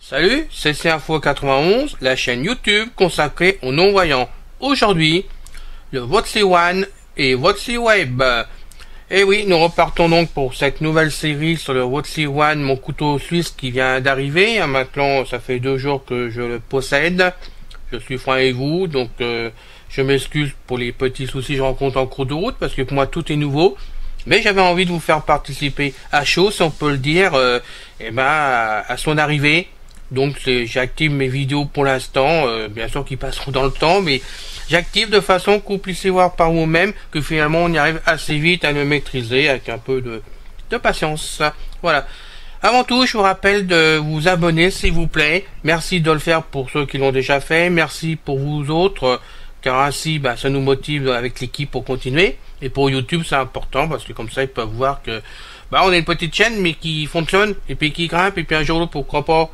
Salut, c'est Info91, la chaîne YouTube consacrée aux non-voyants. Aujourd'hui, le WOTC One et WOTC Web. Et oui, nous repartons donc pour cette nouvelle série sur le WOTC One, mon couteau suisse qui vient d'arriver. Maintenant, ça fait 2 jours que je le possède. Je suis franc avec vous, donc je m'excuse pour les petits soucis que je rencontre en cours de route, parce que pour moi tout est nouveau. Mais j'avais envie de vous faire participer à chaud, si on peut le dire, à son arrivée. Donc j'active mes vidéos pour l'instant, bien sûr qu'ils passeront dans le temps, mais j'active de façon que vous puissiez voir par vous-même que finalement on y arrive assez vite à le maîtriser avec un peu de patience. Voilà. Avant tout, je vous rappelle de vous abonner s'il vous plaît. Merci de le faire pour ceux qui l'ont déjà fait. Merci pour vous autres, car ainsi ça nous motive avec l'équipe pour continuer. Et pour YouTube c'est important parce que comme ça ils peuvent voir que on est une petite chaîne mais qui fonctionne et puis qui grimpe et puis un jour ou l'autre pourquoi pas.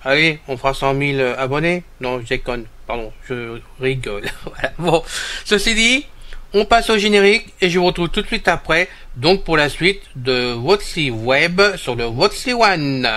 Allez, on fera 100 000 abonnés. Non, je déconne. Pardon, je rigole. Voilà. Bon, ceci dit, on passe au générique et je vous retrouve tout de suite après. Donc pour la suite de WOTC Web sur le WOTC One.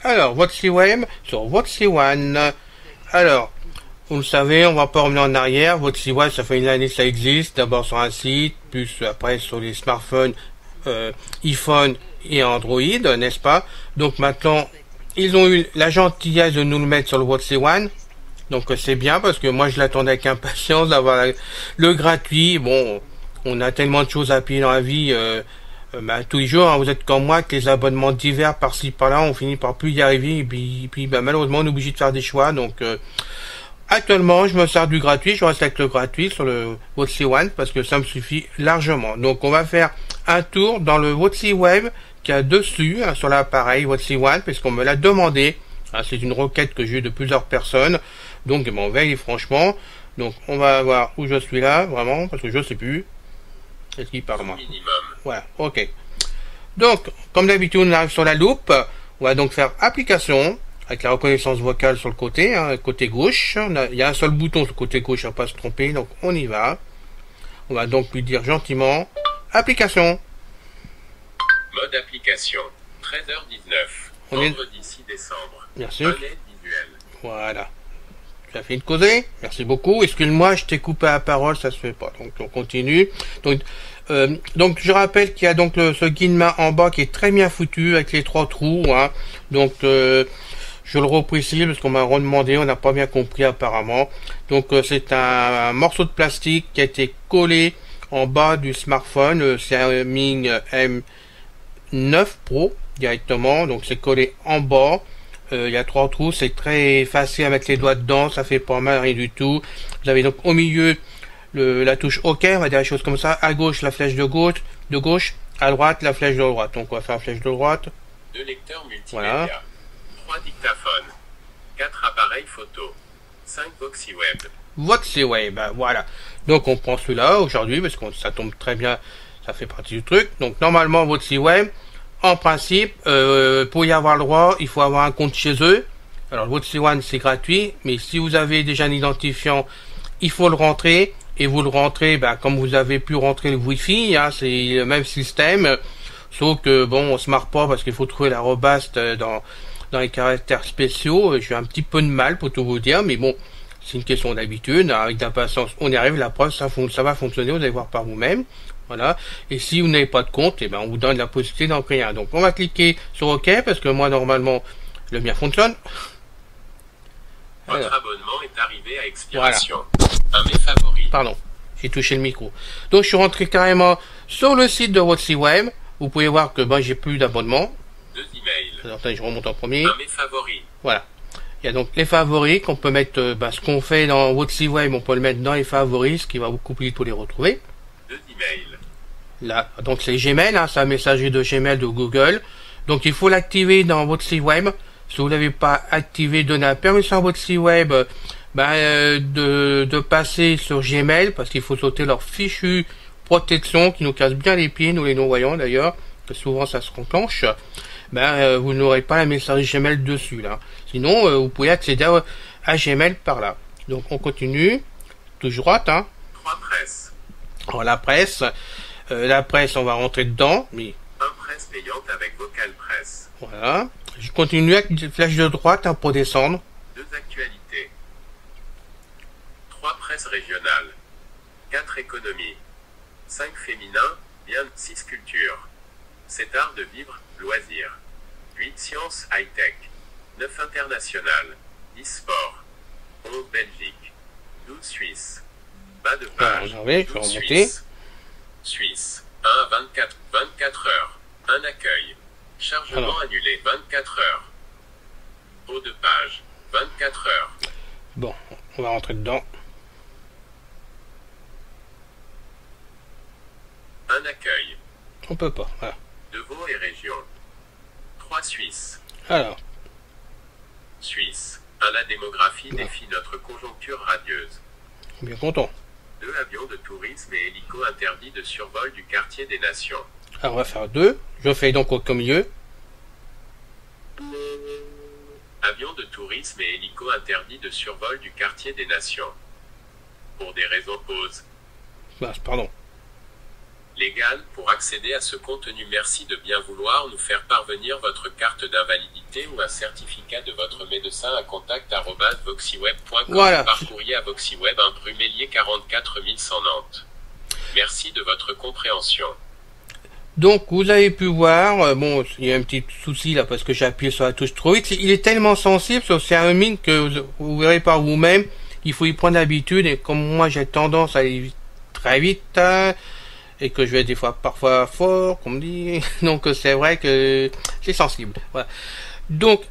Alors, WOTC Web sur WOTC One. Alors, vous le savez, on va pas revenir en arrière. WOTC One, ça fait une année que ça existe. D'abord sur un site, plus après sur les smartphones, iPhone et Android, n'est-ce pas? Donc maintenant, ils ont eu la gentillesse de nous le mettre sur le WOTC One. Donc c'est bien parce que moi je l'attendais avec impatience d'avoir le gratuit. Bon, on a tellement de choses à payer dans la vie. Tous les jours, vous êtes comme moi, que les abonnements divers par-ci par-là, on finit par plus y arriver, et puis malheureusement on est obligé de faire des choix. Donc actuellement je me sers du gratuit, je reste avec le gratuit sur le WOTC One parce que ça me suffit largement. Donc on va faire un tour dans le WOTC Web qui a dessus sur l'appareil WOTC One parce qu'on me l'a demandé. C'est une requête que j'ai eue de plusieurs personnes, donc on veille franchement. Donc on va voir où je suis là vraiment parce que je sais plus. Est-ce qu'il parle moi? Voilà, ok. Donc, comme d'habitude, on arrive sur la loupe. On va donc faire application avec la reconnaissance vocale sur le côté, côté gauche. Il y a un seul bouton sur le côté gauche, à ne pas se tromper. Donc, on y va. On va donc lui dire gentiment application. Mode application. 13h19. Vendredi 6 décembre. Merci. Relais visuel. Voilà. Tu as fait une causée. Merci beaucoup. Excuse-moi, je t'ai coupé la parole, ça se fait pas. Donc on continue. Donc je rappelle qu'il y a donc ce guide-main en bas qui est très bien foutu avec les 3 trous. Donc je le reprécise parce qu'on m'a redemandé, on n'a pas bien compris apparemment. Donc c'est un morceau de plastique qui a été collé en bas du smartphone, le Xiaomi M9 Pro directement. Donc c'est collé en bas. Il y a 3 trous, c'est très facile à mettre les doigts dedans, ça fait pas mal, rien du tout. Vous avez donc au milieu la touche OK, on va dire des choses comme ça. À gauche la flèche de gauche, à droite la flèche de droite. Donc on va faire la flèche de droite. 2 lecteurs multimédia, voilà. 3 dictaphones, 4 appareils photo, 5 WOTC Web. WOTC Web, voilà. Donc on prend celui-là aujourd'hui parce que ça tombe très bien, ça fait partie du truc. Donc normalement WOTC Web. En principe, pour y avoir le droit, il faut avoir un compte chez eux. Alors, le WOTC One, c'est gratuit, mais si vous avez déjà un identifiant, il faut le rentrer. Et vous le rentrez, comme vous avez pu rentrer le Wi-Fi, c'est le même système. Sauf que, bon, on se marre pas parce qu'il faut trouver la rebaste dans les caractères spéciaux. J'ai un petit peu de mal pour tout vous dire, mais bon, C'est une question d'habitude, avec d'impatience, on y arrive, la preuve, ça va fonctionner, vous allez voir par vous-même. Voilà. Et si vous n'avez pas de compte, eh ben, on vous donne la possibilité d'en créer un. Donc, on va cliquer sur OK, parce que moi, normalement, le mien fonctionne. Votre abonnement est arrivé à expiration. Voilà. Un mes favoris. Pardon, j'ai touché le micro. Donc, je suis rentré carrément sur le site de votre site web. Vous pouvez voir que ben, j'ai plus d'abonnement. 2 emails. Alors, je remonte en premier. Un mes favoris. Voilà. Il y a donc les favoris qu'on peut mettre, ce qu'on fait dans votre site web, on peut le mettre dans les favoris, ce qui va beaucoup plus vite pour les retrouver. 2 emails. Là, donc c'est Gmail, hein, c'est un messager de Gmail de Google. Donc il faut l'activer dans votre site web. Si vous ne l'avez pas activé, donnez la permission à votre site web de passer sur Gmail, parce qu'il faut sauter leur fichu protection qui nous casse bien les pieds, nous les non-voyants d'ailleurs, que souvent ça se enclenche. Vous n'aurez pas la messagerie Gmail dessus là. Sinon, vous pouvez accéder à Gmail par là. Donc on continue, toujours droite. Hein. 3 presses. Alors, la presse, on va rentrer dedans, mais 1 presse payante avec vocal presse. voilà. Je continue avec une flèche de droite pour descendre. 2 actualités. 3 presses régionales. 4 économies. 5 féminins, bien 6 cultures. 7 art de vivre, loisirs. 8 sciences high-tech. 9 international. 10 sport. 11 Belgique. 12 Suisse. Bas de page. Je vais remonter. Suisse. 1 à 24 heures. Un accueil. Chargement annulé 24 heures. Haut de page. 24 heures. Bon, on va rentrer dedans. Un accueil. On peut pas, voilà. De Vaud et région. 3 Suisse. Alors. Suisse. La démographie défie notre conjoncture radieuse. Bien content. 2 avions de tourisme et hélicos interdits de survol du quartier des Nations. Alors on va faire 2. Je fais donc au milieu. Avions de tourisme et hélicos interdits de survol du quartier des Nations. Pour des raisons pause. Pardon. Légal, pour accéder à ce contenu, merci de bien vouloir nous faire parvenir votre carte d'invalidité ou un certificat de votre médecin à contact@voxyweb.com voilà. Par courrier à Voxyweb, rue Mélier 44 100 Nantes. Merci de votre compréhension. Donc vous avez pu voir, bon, il y a un petit souci là parce que j'ai appuyé sur la touche trop vite. Il est tellement sensible sur Céramine que vous verrez par vous-même, il faut y prendre l'habitude, et comme moi j'ai tendance à aller très vite, et que je vais des fois parfois fort, comme on dit, donc c'est vrai que c'est sensible. Voilà. Donc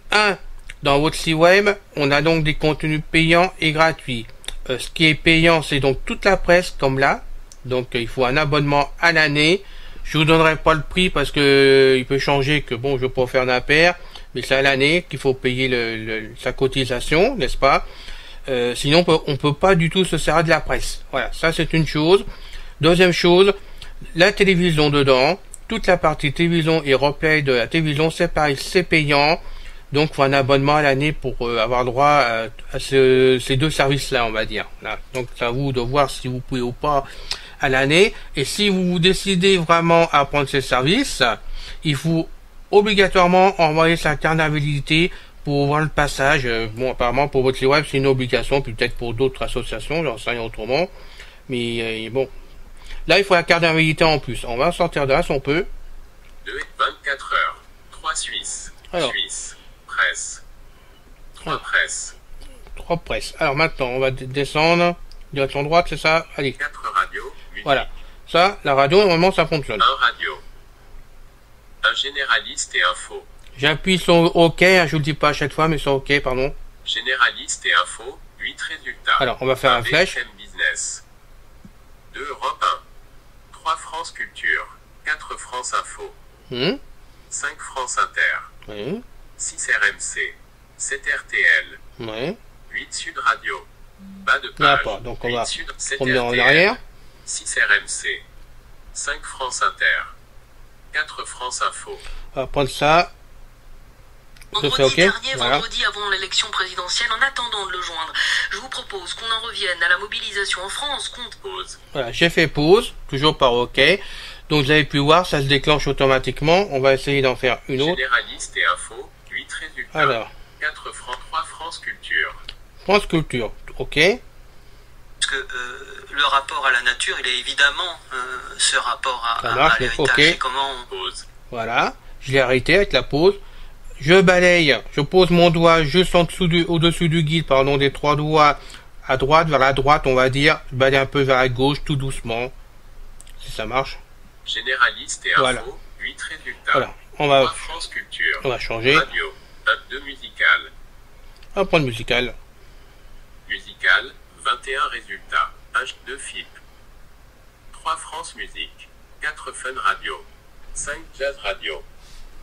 dans votre site web, on a donc des contenus payants et gratuits. Ce qui est payant, c'est donc toute la presse comme là, donc il faut un abonnement à l'année. Je vous donnerai pas le prix parce que il peut changer, que bon, je peux pas faire d'impair, mais c'est à l'année qu'il faut payer sa cotisation, n'est-ce pas? Sinon on peut pas du tout se servir de la presse. Voilà, ça c'est une chose. Deuxième chose, la télévision dedans, toute la partie télévision et replay de la télévision, c'est pareil, c'est payant. Donc il faut un abonnement à l'année pour avoir droit à ces deux services-là, on va dire. Voilà. Donc c'est à vous de voir si vous pouvez ou pas à l'année. Et si vous décidez vraiment à prendre ces services, il faut obligatoirement envoyer sa carte d'invalidité pour voir le passage. Bon, apparemment pour votre site web c'est une obligation, peut-être pour d'autres associations, j'en sais rien autrement. Mais bon, là il faut la carte d'invalidité en plus. On va sortir de là si on peut. 24 heures. 3 Suisse. Alors. Suisse. Presse. 3 presses. 3 presses. Alors maintenant on va descendre. Direction droite, c'est ça? Allez. 4 radios. Voilà. Ça, la radio, normalement, ça fonctionne. 1 radio. Un généraliste et info. J'appuie sur OK, hein, je vous le dis pas à chaque fois, mais sur OK, pardon. Généraliste et info, 8 résultats. Alors, on va faire la flèche. BFM Business. 2 Europe 1. 3 France Culture. 4 France Info. 5 France Inter. 6 RMC. 7 RTL. 8 Sud Radio. Bas de page. Pas. Donc on va Sud, 7 revenir en RTL, arrière. 6 RMC. 5 France Inter. 4 France Info. On va prendre ça. Vendredi OK. dernier, Voilà. vendredi avant l'élection présidentielle, en attendant de le joindre, je vous propose qu'on en revienne à la mobilisation en France contre Pause. Voilà, j'ai fait pause, toujours par OK. Donc vous avez pu voir, ça se déclenche automatiquement. On va essayer d'en faire une autre. Généraliste et info, 8 résultats. Alors, 4 francs, 3 France Culture. France Culture. Ok. Parce que le rapport à la nature, il est évidemment ce rapport Ça marche, à l'héritage. ok. C'est comment on... Pause. Voilà. Je l'ai arrêté avec la pause. Je balaye. Je pose mon doigt juste en dessous au-dessus du guide, pardon, des 3 doigts à droite, vers la droite, on va dire. Je balaye un peu vers la gauche, tout doucement. Si ça marche. Généraliste et info, Voilà. 8 résultats. Voilà. On va 3 France Culture. changer. Radio, 2 musical. On va prendre musical. Musical, 21 résultats. 2 FIP. 3 France Musique. 4 Fun Radio. 5 Jazz Radio.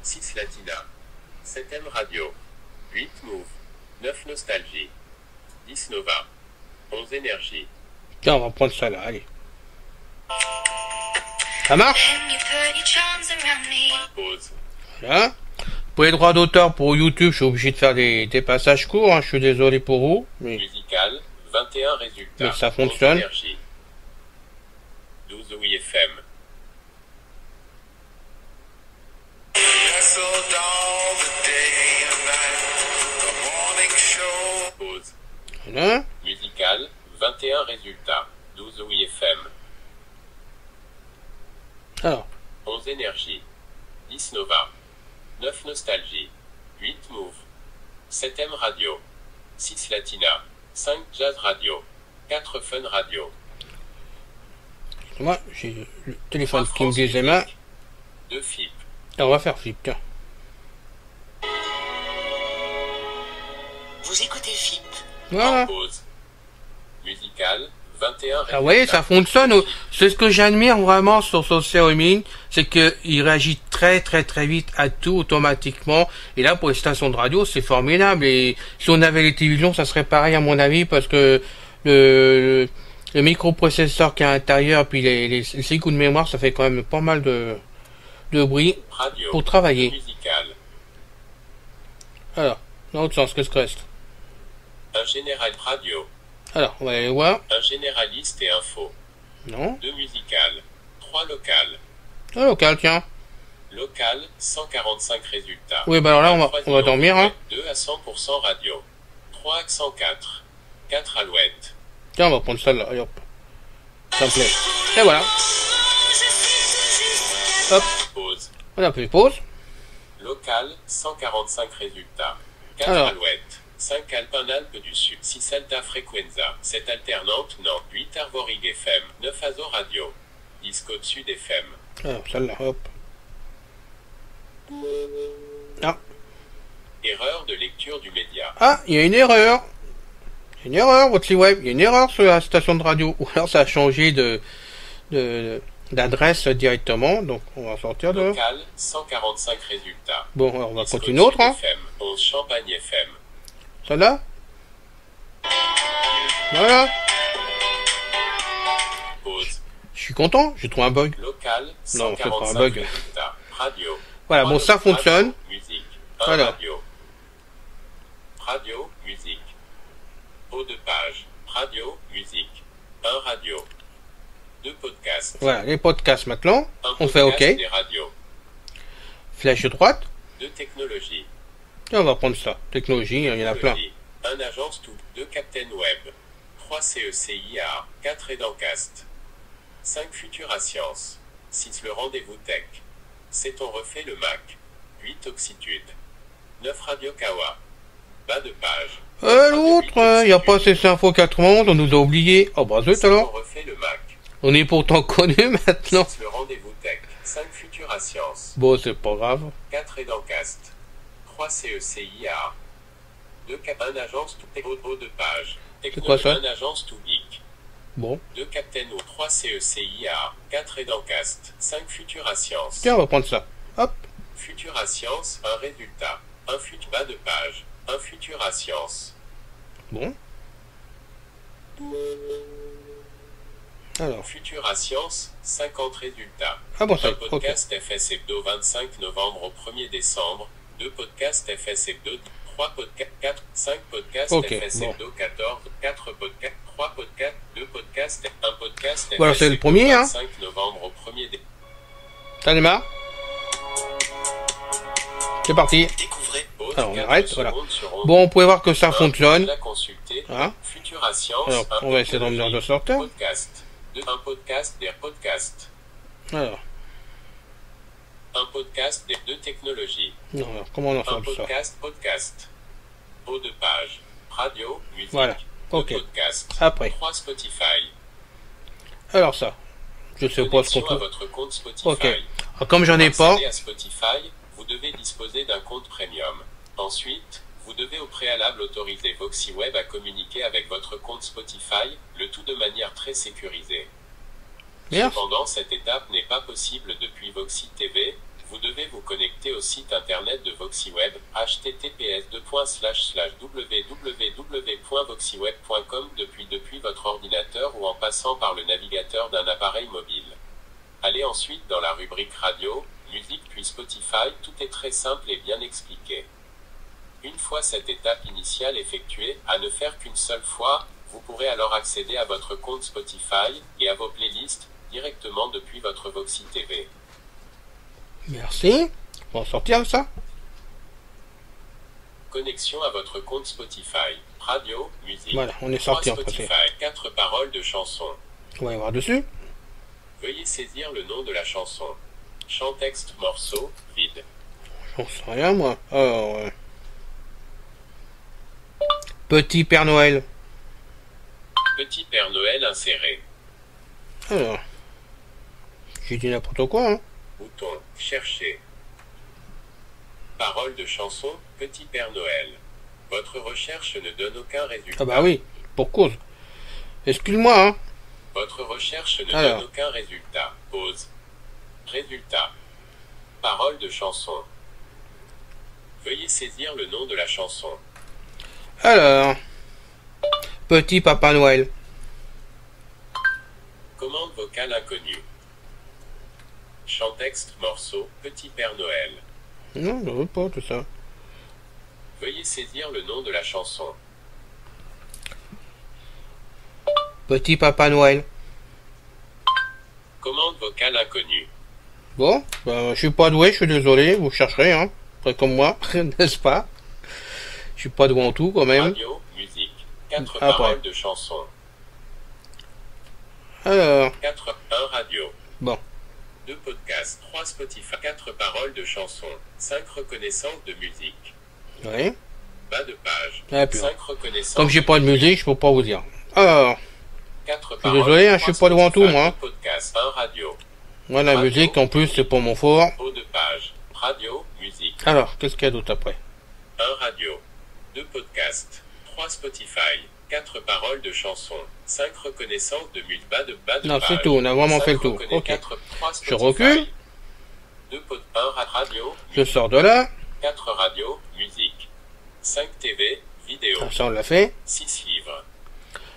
6 Latina. 7 Radio. 8 Move. 9 Nostalgie. 10 Nova. 11 Énergie. Tiens, on va prendre ça là, allez. Ça marche? Pause. Voilà. Pour les droits d'auteur pour YouTube, je suis obligé de faire des passages courts, hein. Je suis désolé pour vous. Mais Musical, 21 résultats. Mais ça fonctionne. 11 Énergie. 12 Oui FM. Pause. voilà. Musical, 21 résultats. 12 Oui FM. Alors, 11 Énergie. 10 Nova. 9 Nostalgie. 8 Move. 7 Radio. 6 Latina. 5 Jazz Radio. 4 Fun Radio. moi, j'ai le téléphone 3 qui me France glisse les mains. Musique. 2 FIP. Tiens, on va faire flip, tiens. Vous écoutez FIP. Voilà. Pause. Musical, 21 Ah, vous voyez, ça fonctionne. C'est ce que j'admire vraiment sur ce Xiaomi, c'est qu'il réagit très vite à tout automatiquement. Et là, pour les stations de radio, c'est formidable. Et si on avait les télévisions, ça serait pareil à mon avis, parce que le microprocesseur qui est à l'intérieur, puis les 6 coups de mémoire, ça fait quand même pas mal de bruit Radio. pour travailler. Musical. Alors, dans l'autre sens, qu'est-ce que reste? Un général radio. Alors, on va aller voir. Un généraliste et info. Non. 2 musical. 3 local. Ah, local, tiens. Local, 145 résultats. Oui, bah alors là, on va dormir, hein. 2 à 100% radio. 3 accent 4. 4 alouettes. Tiens, on va prendre celle-là, allez hop. Ça me plaît. Et voilà. Hop, Pause. on a fait pause. Local, 145 résultats. 4 Alors. alouettes. 5 Alpin Alpes du Sud. 6 Alta Frequenza. 7 alternante Nantes. 8 Arvorig FM. 9 Azo Radio. 10 Côte Sud FM. Alors, celle-là, hop. Ah, Erreur de lecture du média. ah, il y a une erreur. Une erreur, votre web. Il y a une erreur sur la station de radio. Ou alors ça a changé d'adresse directement. Donc, on va sortir de... Local, 145 résultats. Bon, alors on va 10 continuer Côte autre, Sud hein. FM. 11 Champagne FM. Celle-là. Voilà. Pause. Je suis content, j'ai trouvé un bug. Local, Non, c'est pas un 145 bug. résultats. Radio. Voilà, bon, ça Radio, fonctionne. Musique. 1 Voilà. radio. Radio, musique. Haut de page. Radio, musique. 1 radio. 2 podcasts. Voilà, les podcasts maintenant. Un On fait OK. podcast des radios. Flèche droite. 2 technologies. Et on va prendre ça. Technologie, il y en a plein. Technologie. 1 agence tout. 2 Captain Web. 3 CECIA. 4 Edancast. 5 Futura Science. 6 Le Rendez-vous Tech. 7 On refait le Mac. 8 Oxitude. 9 Radio Kawa. Bas de page. L'autre, il n'y a pas ces infos 91, on nous a oublié. Oh bah zut 7 alors. On refait le Mac. On est pourtant connu maintenant. 6 Le Rendez-vous Tech. 5 Futura Science. Bon, c'est pas grave. 4 Edancast. 3 CECIA. 2 Cap 1 agence tout haut de page. C'est quoi ça? 1 agence tout geek. Bon. 2 Captain O. 3 CECIA. 4 Edancast. 5 Futura Science. Tiens, on va prendre ça. Hop. Futura Science, un résultat. Un bas de page. Un Futura Science. Bon. Alors. Futura Science, 50 résultats. Ah bon, Un ça, ok. podcast FS Hebdo 25 novembre au 1er décembre. 2 podcasts FS Hebdo. 3 podcasts, 4, 5 podcasts Ok, FS bon. Hebdo 14, 4 podcasts, 3 podcasts, 2 podcasts, 1 podcast Voilà, FS c'est le Hebdo premier, hein. 25 novembre au 1er décembre. Ça démarre. C'est parti. Découvrez. Alors, on arrête, voilà. Bon, on pouvait voir que ça fonctionne. La consulter. Hein. Futura Culture à science. Alors, on va essayer d'en venir de sortir. Podcast. Un podcast des podcasts. Alors, Un podcast des deux technologies. non, alors, comment on en sort Un de ça? podcast. Haut de page. Radio, musique. Voilà, ok. Deux podcasts. Après. 3 Spotify. Alors ça, je sais pas ce qu'on Connexion à peut... votre compte Spotify. Ok. Alors, comme j'en ai Pour pas, accéder à Spotify, vous devez disposer d'un compte premium. Ensuite, vous devez au préalable autoriser VoxyWeb à communiquer avec votre compte Spotify, le tout de manière très sécurisée. merci. Cependant, cette étape n'est pas possible depuis Voxy TV. Vous devez vous connecter au site internet de VoxyWeb, https://www.voxyweb.com depuis votre ordinateur ou en passant par le navigateur d'un appareil mobile. Allez ensuite dans la rubrique radio, musique puis Spotify, tout est très simple et bien expliqué. Une fois cette étape initiale effectuée, à ne faire qu'une seule fois, vous pourrez alors accéder à votre compte Spotify et à vos playlists directement depuis votre Voxy TV. Merci. On va en sortir de ça. Connexion à votre compte Spotify. Radio, musique. Voilà, on est sorti en Spotify. fait. 4 paroles de chansons. On va y voir dessus. Veuillez saisir le nom de la chanson. Chant, texte, morceau, vide. J'en sais rien moi. Alors, Petit Père Noël. Petit Père Noël inséré. Alors, j'ai dit n'importe quoi, hein. Bouton. Chercher. Parole de chanson. Petit Père Noël. Votre recherche ne donne aucun résultat. Ah bah oui, pour cause. Excuse-moi, hein. Votre recherche ne Alors. donne aucun résultat. Pause. Résultat. Parole de chanson. Veuillez saisir le nom de la chanson. Alors, Petit Papa Noël. Commande vocale inconnue. Chant, texte, morceau, Petit Père Noël. Non, je veux pas tout ça. Veuillez saisir le nom de la chanson. Petit Papa Noël. Commande vocale inconnue. Bon, ben, je suis pas doué, je suis désolé, vous chercherez, hein. Après comme moi, n'est-ce pas? Je suis pas doué en tout quand même. Radio, musique. 4 Après. paroles de chanson. Alors, 1 radio. bon. 2 podcasts. 3 Spotify. 4 paroles de chanson. 5 reconnaissances de musique. Oui. Bas de page. Ah, puis, 5 reconnaissances. comme j'ai pas de musique, je peux pas vous dire. Alors, 4 suis désolé, hein, je suis pas devant tout, moi. 2 podcasts. 1 radio. moi la Radio. musique en plus c'est pas mon fort. Haut de page. Radio, musique. Alors, qu'est-ce qu'il y a d'autre après? 1 radio. 2 podcasts. 3 Spotify. 4 paroles de chansons. 5 reconnaissances de musique. Bas de Non, page. c'est tout, on a vraiment 5 fait le tour. reconna- Ok. 3 Je Spotify. recule. 1 radio. Je sors de là. 4 radio, musique. 5 TV, vidéo. Ah, ça on l'a fait. 6 livres.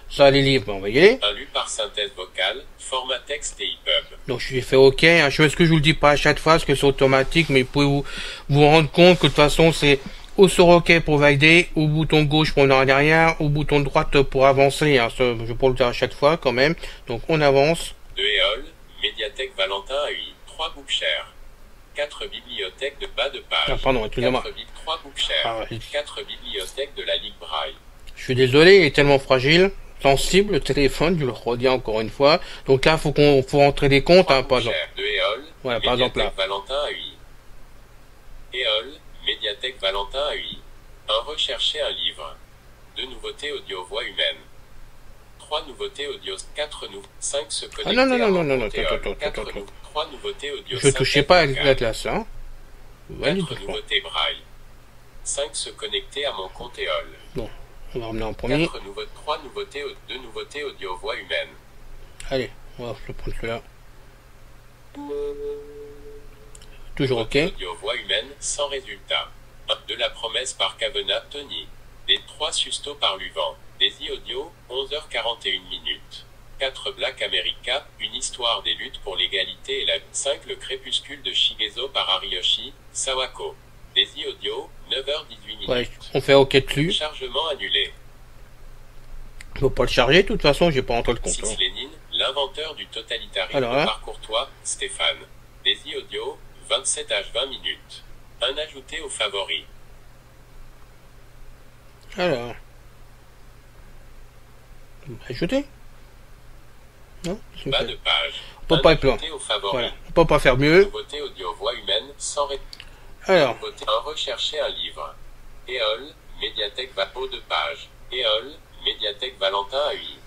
Ça les livres, ben, on va y aller. Un lu par synthèse vocale, format texte et EPUB. Donc je lui ai fait OK. Hein. Je sais que je vous le dis pas à chaque fois parce que c'est automatique, mais vous pouvez vous rendre compte que de toute façon c'est ou sur OK pour valider, ou bouton gauche pour en aller derrière, ou bouton droite pour avancer. Hein. Ça, je vais pas le dire à chaque fois quand même. Donc on avance. 2 éoles, médiathèque Valentin à UI. 3 Bookshare. 4 bibliothèques de bas de page. Ah, pardon, excusez-moi. 3 Bookshare. Ah, ouais. 4 bibliothèques de la Ligue Braille. Je suis désolé, il est tellement fragile, sensible le téléphone, je le redis encore une fois. Donc là, faut rentrer des comptes, hein, par exemple. 2 éoles, Ouais, par exemple, là. médiathèque Valentin à UI. Éole, médiathèque Valentin à UI. 1 rechercher un livre. 2 nouveautés audio voix humaine. 3 nouveautés audio. 4 5 se connecter. Ah non, non, à non, mon non, non, compte non, Éole. attends, 4 attends. 3 nouveautés audio. Je touchais pas à synthèse la vocale. classe, hein. 4 Valide, je crois. nouveautés braille. 5 se connecter à mon compte Éole. Bon, on va revenir en premier. 3 nouveautés, 2 nouveautés audio voix humaine. Allez, on va se prendre celui-là. Toujours OK. Audio voix humaine, sans résultat. 1. De la promesse par Cavenat, Tony. Des 3 Susto par Luvent. Des audio, 11h41 minutes. 4 Black America, une histoire des luttes pour l'égalité et la 5 Le crépuscule de Shigezo par Ariyoshi, Sawako. Des audio, 9h18 minutes. Ouais, on fait OK dessus. Chargement annulé. Faut pas le charger, de toute façon, j'ai pas rentré le compte. 6 hein. Lénine, l'inventeur du totalitarisme Alors, hein. par Courtois, Stéphane. Des audio, 27h20 minutes. Un ajouté aux favoris. Alors, Ajouter. Non? Bas de page. On peut pas être loin. Ajouter aux favoris. Voilà. On peut pas faire mieux. Nouveauté audio voix humaine sans Alors, Nouveauté 1. Rechercher un livre. Éole, médiathèque haut de page. Éole, médiathèque Valentin AI.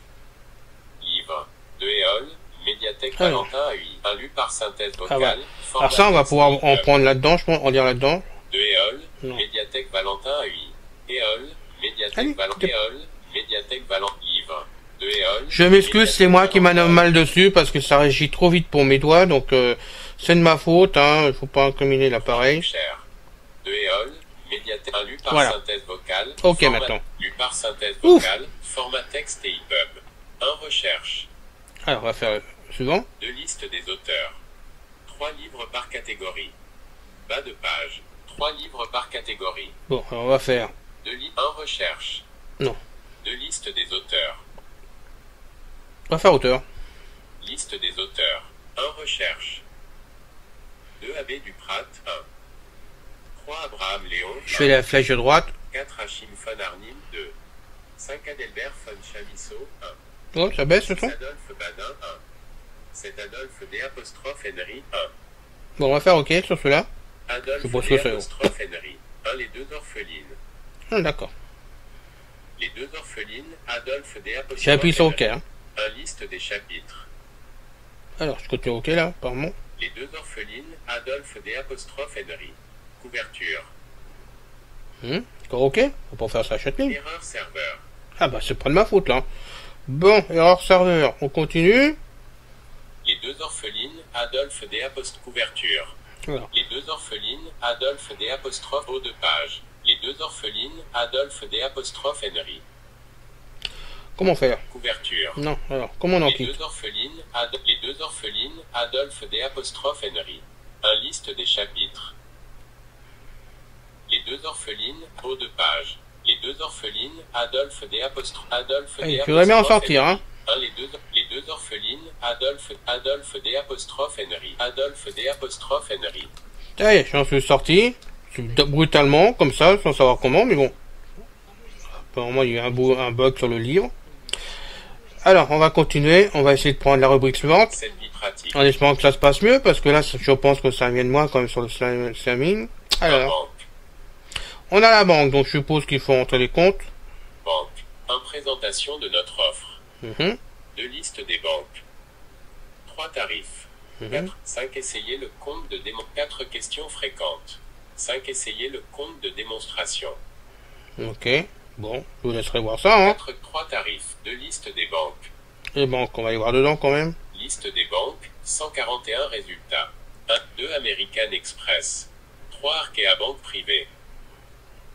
Livre. De Éole, médiathèque Alors. Valentin AI. Un lu par synthèse ah vocale. ouais. Format Alors ça, on va texte pouvoir en EPUB. prendre là-dedans, je pense, en lire là-dedans. De Éole, Non. médiathèque Valentin AI. Éole, Allez, médiathèque Valentin. Éole, médiathèque Valentin. Livre. De Éole. Je m'excuse, c'est moi qui médiathèque manœuvre mal dessus parce que ça réagit trop vite pour mes doigts, donc c'est de ma faute, hein, il faut pas incriminer l'appareil. Cher. De Éole, médiathèque. Un lu par Voilà. synthèse vocale. Ok, format- maintenant. Lu par synthèse Ouf. vocale. Format texte et EPUB. 1. Recherche. Alors, on va faire le suivant. De liste des auteurs. 3 livres par catégorie. Bas de page. 3 livres par catégorie. Bon, alors on va faire. 1. Recherche. Non. De liste des auteurs. On va faire auteur. Liste des auteurs. 1. Recherche. 2. Abbé Duprat. 1. 3. Abraham Léon. Je fais la flèche de droite. 4. Hachim von Arnim. 2. 5. Adelbert von Chamisso. 1. Oh, ça baisse le 6. son. Adolphe Badin. 1. 7. Adolphe D. Henry. 1. Bon, on va faire OK sur cela. Adolphe Je pense D. que c'est bon. Henry. 1. Les deux orphelines. Ah, d'accord. Les deux orphelines. Adolphe D. J'ai appuyé sur OK. Henry. Hein. 1. Liste des chapitres. Alors, je continue OK là, apparemment. Les deux orphelines. Adolphe D. Henry. Couverture. Encore OK. On peut faire ça à chaque ligne. Erreur serveur. Ah bah, c'est pas de ma faute là. Bon, erreur serveur. On continue. Les deux orphelines. Adolphe D. Couverture. Alors, Les deux orphelines. Adolphe D. Haut de page. Les deux orphelines. Adolphe D. Henry. comment faire? Couverture. Non, alors, comment on en Les quitte? deux orphelines. Les deux orphelines. Adolphe D. Henry. 1. Liste des chapitres. Les deux orphelines. Haut de page. Les deux orphelines. Adolphe D. Adolphe Allez, D. tu voudrais bien en sortir, hein. 1. Les deux orphelines. Adolphe D. Henry. Adolphe D. Henry. Allez, j'en suis sorti. Brutalement, comme ça, sans savoir comment, mais bon. Apparemment, il y a un bug sur le livre. Alors, on va continuer. On va essayer de prendre la rubrique suivante. Cette vie pratique. En espérant que ça se passe mieux, parce que là, je pense que ça vient de moi quand même sur le slamming. Alors, Banque. on a la banque, donc je suppose qu'il faut entrer les comptes. Banque. 1. Présentation de notre offre. Mhm, 2. Liste des banques. 3. Tarifs. mhm. 4. 5. Essayer le compte de 4 questions fréquentes. 5. Essayer le compte de démonstration. Ok, bon, je vous laisserai voir ça, hein. 4. 3 tarifs. 2. Liste des banques. Les banques, on va y voir dedans quand même. Liste des banques. 141 résultats. 1. 2. American Express. 3. Arkea Banque Privée.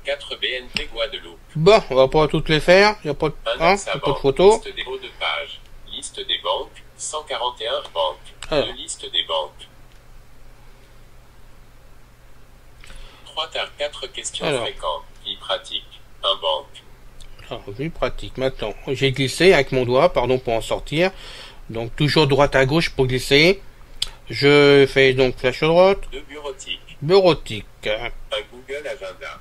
4. BNP Guadeloupe. Bon, on va pas toutes les faire. Il n'y a pas de, 1. hein, AXA y a pas de Banque. photos. Liste des hauts de page. Liste des banques. 141 banques. Alors. 2. Liste des banques. 3. 4 questions Alors. fréquentes. Vie pratique. 1 banque. Alors, vue pratique. Maintenant, j'ai glissé avec mon doigt, pardon, pour en sortir. Donc, toujours droite à gauche pour glisser. Je fais donc flèche droite. 2. Bureautique. Bureautique. 1. Google Agenda.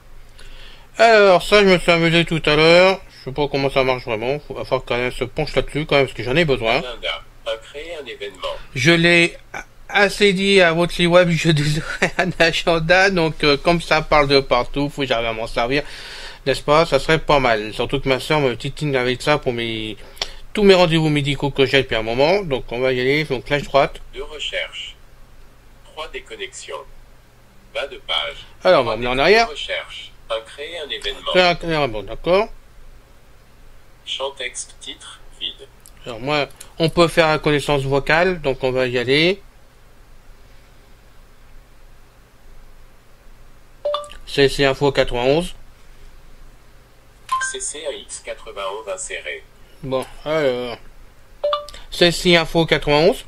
Alors, ça, je me suis amusé tout à l'heure. Je sais pas comment ça marche vraiment. Il va falloir quand même se pencher là-dessus, quand même, parce que j'en ai besoin. Agenda. 1. Créer un événement. Je l'ai assez dit à votre site web, je désirais un agenda, donc comme ça parle de partout, faut que j'arrive à m'en servir, n'est-ce pas? Ça serait pas mal. Surtout que ma soeur me titine avec ça pour tous mes rendez-vous médicaux que j'ai depuis un moment. Donc on va y aller, donc flèche droite. 2. Recherche. 3. Déconnexion. Bas de page. Alors on 3. va venir en arrière. Recherche. 1. Créer un événement. Créer un bon, d'accord. Champ texte. Titre. Vide. Alors moi, on peut faire la connaissance vocale, donc on va y aller. CC Info 91. CC1X91 inséré. Bon, alors. CC Info 91.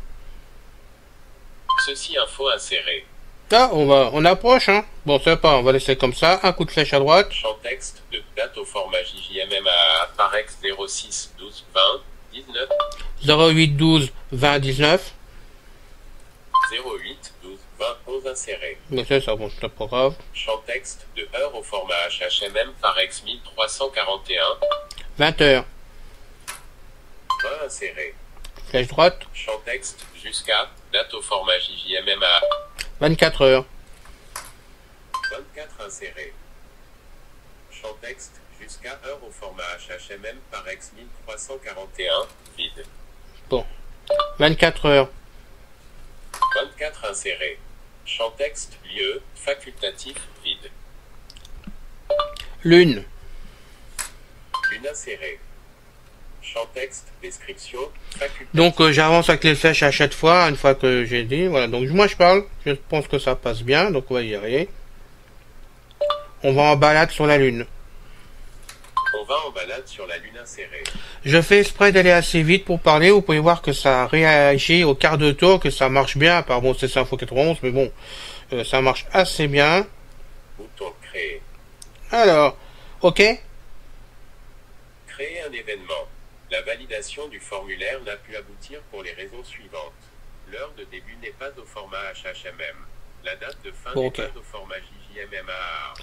Ceci info inséré. Ah, on approche, hein. Bon, c'est pas, on va laisser comme ça. Un coup de flèche à droite. Champ texte de date au format JJMM à Parex 06 12 20 19 08 12 20 19. 08 12 20 11 inséré. Mais c'est ça, bon, c'est pas grave. Champ texte de heure au format HHMM Parex 1341. 20 heures. 20 inséré. Flèche droite. Champ texte jusqu'à, date au format JJMMA. 24 heures. 24 inséré. Champ texte jusqu'à heure au format HHMM par X 1341, vide. Bon. 24 heures. 24 inséré. Champ texte, lieu, facultatif, vide. Lune. Une insérée. Champ texte, description, facultatif. Donc j'avance avec les flèches à chaque fois, une fois que j'ai dit. Voilà, donc moi je parle. Je pense que ça passe bien, donc on va y arriver. On va en balade sur la Lune. On va en balade sur la Lune insérée. Je fais exprès d'aller assez vite pour parler. Vous pouvez voir que ça réagit au quart de tour, que ça marche bien. Par bon, c'est Sympho 91, mais bon, ça marche assez bien. Bouton créer. Alors, ok. Créer un événement. La validation du formulaire n'a pu aboutir pour les raisons suivantes. L'heure de début n'est pas au format HHMM. La date de fin Bon, n'est ok. pas au format JJMMA.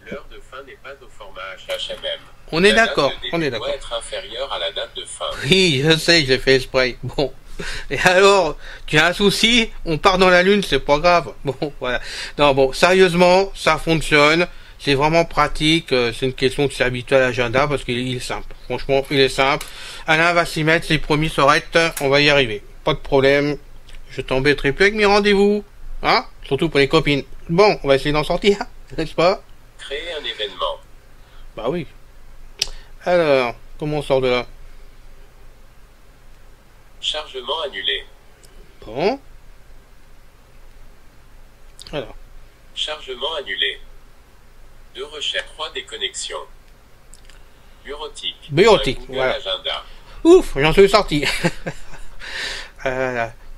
L'heure de fin n'est pas au format HHMM. On est La date d'accord, de début on est doit d'accord. être inférieure à la date de fin. Oui, je sais, j'ai fait exprès. Bon. Et alors, tu as un souci, on part dans la Lune, c'est pas grave. Bon, voilà. Non, bon, sérieusement, ça fonctionne. C'est vraiment pratique. C'est une question de s'habituer à l'agenda parce qu'il est simple. Franchement, il est simple. Alain va s'y mettre, c'est promis, Sorette. On va y arriver. Pas de problème. Je t'embêterai plus avec mes rendez-vous. Hein? Surtout pour les copines. Bon, on va essayer d'en sortir. N'est-ce pas? Créer un événement. Bah oui. Alors, comment on sort de là? Chargement annulé. Bon. Alors. Chargement annulé. 2 recherches, 3 déconnexions. Bureautique. Bureautique, Un Google voilà. Agenda. Ouf, j'en suis sorti.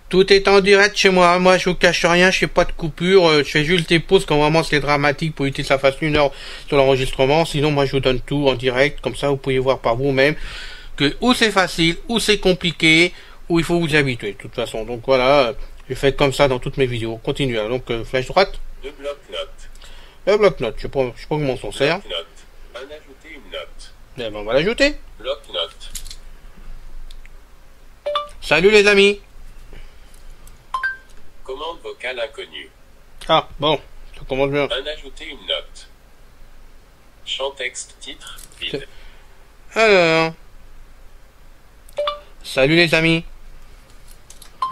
Tout est en direct chez moi. Moi, je vous cache rien, je fais pas de coupure. Je fais juste des pauses quand vraiment c'est dramatique pour éviter que ça fasse 1 heure sur l'enregistrement. Sinon, moi, je vous donne tout en direct. Comme ça, vous pouvez voir par vous-même que ou c'est facile, ou c'est compliqué, ou il faut vous y habituer. De toute façon, donc voilà, je fais comme ça dans toutes mes vidéos. Continue. Donc, flèche droite. 2 blocs-notes. Le bloc-notes. Je sais pas comment on s'en sert. Bloc-notes. Un ajouter une note. Eh ben, on va l'ajouter. Bloc-notes. Salut les amis. Commande vocale inconnue. Ah, bon, ça commence bien. Un ajouter une note. Champ texte titre vide. Alors. Salut les amis.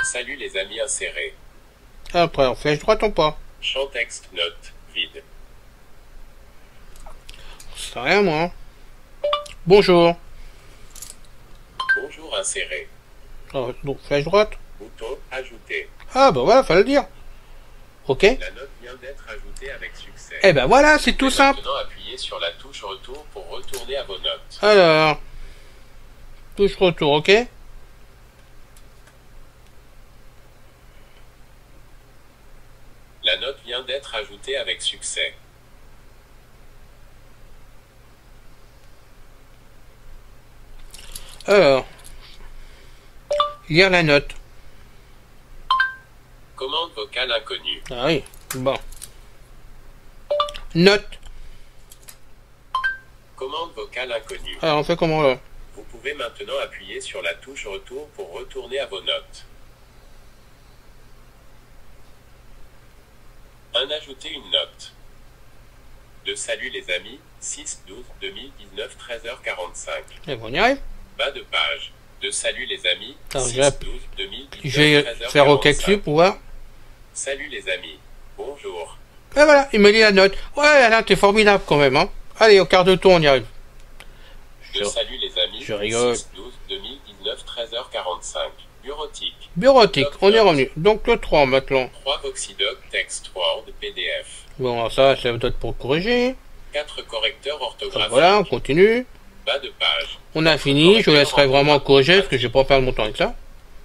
Salut les amis insérés. Après, en flèche droite ou pas? Champ texte note vide. C'est rien, moi. Bonjour. Bonjour inséré. Ah, donc, flèche droite. Bouton ajouter. Ah, bah voilà, fallait le dire. Ok. La note vient d'être ajoutée avec succès. Eh ben voilà, c'est tout simple. Maintenant appuyez sur la touche retour pour retourner à vos notes. Alors. Touche retour, ok. La note vient d'être ajoutée avec succès. Alors. Lire la note. Commande vocale inconnue. Ah oui, bon. Note. Commande vocale inconnue. Alors, on fait comment là? Vous pouvez maintenant appuyer sur la touche retour pour retourner à vos notes. Un ajouter une note. De salut les amis, 6/12/2019 13h45. Eh ben, on y arrive. Bas de page. De salut les amis, Alors, 6/12/2019 Je vais 13h45. faire OK dessus pour voir. Salut les amis. Bonjour. Et voilà, il me lit la note. Ouais, Alain, t'es formidable quand même, hein. Allez, au quart de tour, on y arrive. De salut les amis, je rigole. 6/12/2019 13h45. Bureautique. Bureautique, on est revenu. Donc le 3 maintenant. 3 Voxidoc, texte Word, PDF. Bon, ça doit être pour corriger. 4 correcteurs Donc, orthographiques. voilà, on continue. Bas de page. On a fini, je laisserai vraiment corriger parce que je vais pas perdre mon temps avec ça.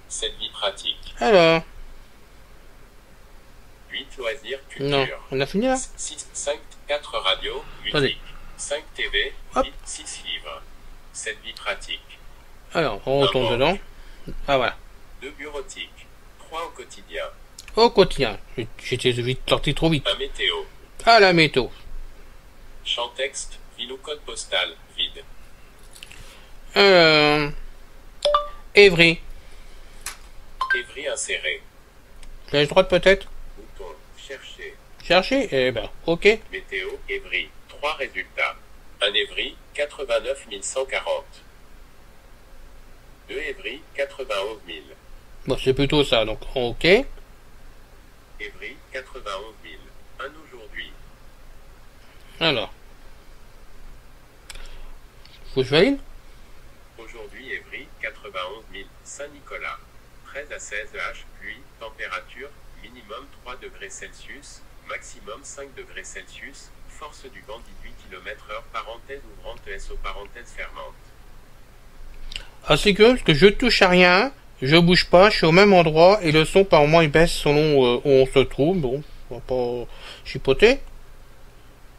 Cette vie pratique. Alors, 8 loisirs, non, culture. on a fini là. 6, 5, 4 radio, Allez. musique. 5 TV, Hop. 8, 6 livres. Cette vie pratique. Alors, on retourne Un dedans. Ah voilà. 2 bureautiques. 3 au quotidien. Au quotidien. J'étais vite sorti trop vite. Un météo. Ah la météo. Champ texte, ville ou code postal, vide. Euh, Évry. Évry inséré. Flèche droite peut-être. Bouton chercher. Chercher. Eh ben, ok. Météo Évry. 3 résultats. 1 Évry, 89 140. 2 Évry, 91 000. Bon, c'est plutôt ça, donc ok. Évry, 91 000. 1 aujourd'hui. Alors. Faut que je valide? Aujourd'hui Évry, 91 000. Saint-Nicolas. 13 à 16 H, pluie, température, minimum 3 degrés Celsius, maximum 5 degrés Celsius, force du vent 18 km/h, parenthèse ouvrante SO parenthèse fermante. Ah, c'est que parce que je touche à rien, je bouge pas, je suis au même endroit et le son par moment il baisse selon où on se trouve. Bon, on va pas chipoter,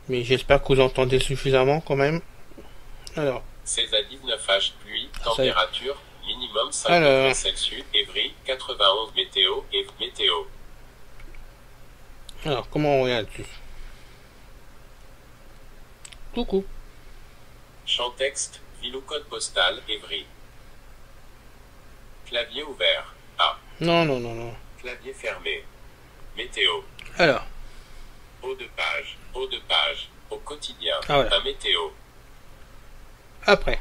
mais j'espère que vous entendez suffisamment quand même. Alors, 16 à 19 H, pluie, ça y est. température, minimum 5 Alors. degrés Celsius, Évry, 91 météo et météo. alors comment on regarde dessus? Coucou. Champ texte, ville ou code postal, Évry. Clavier ouvert. A. Non, non, non, non. Clavier fermé. Météo. Alors, Haut de page. Haut de page. Au quotidien. Ah, voilà. Un météo. après.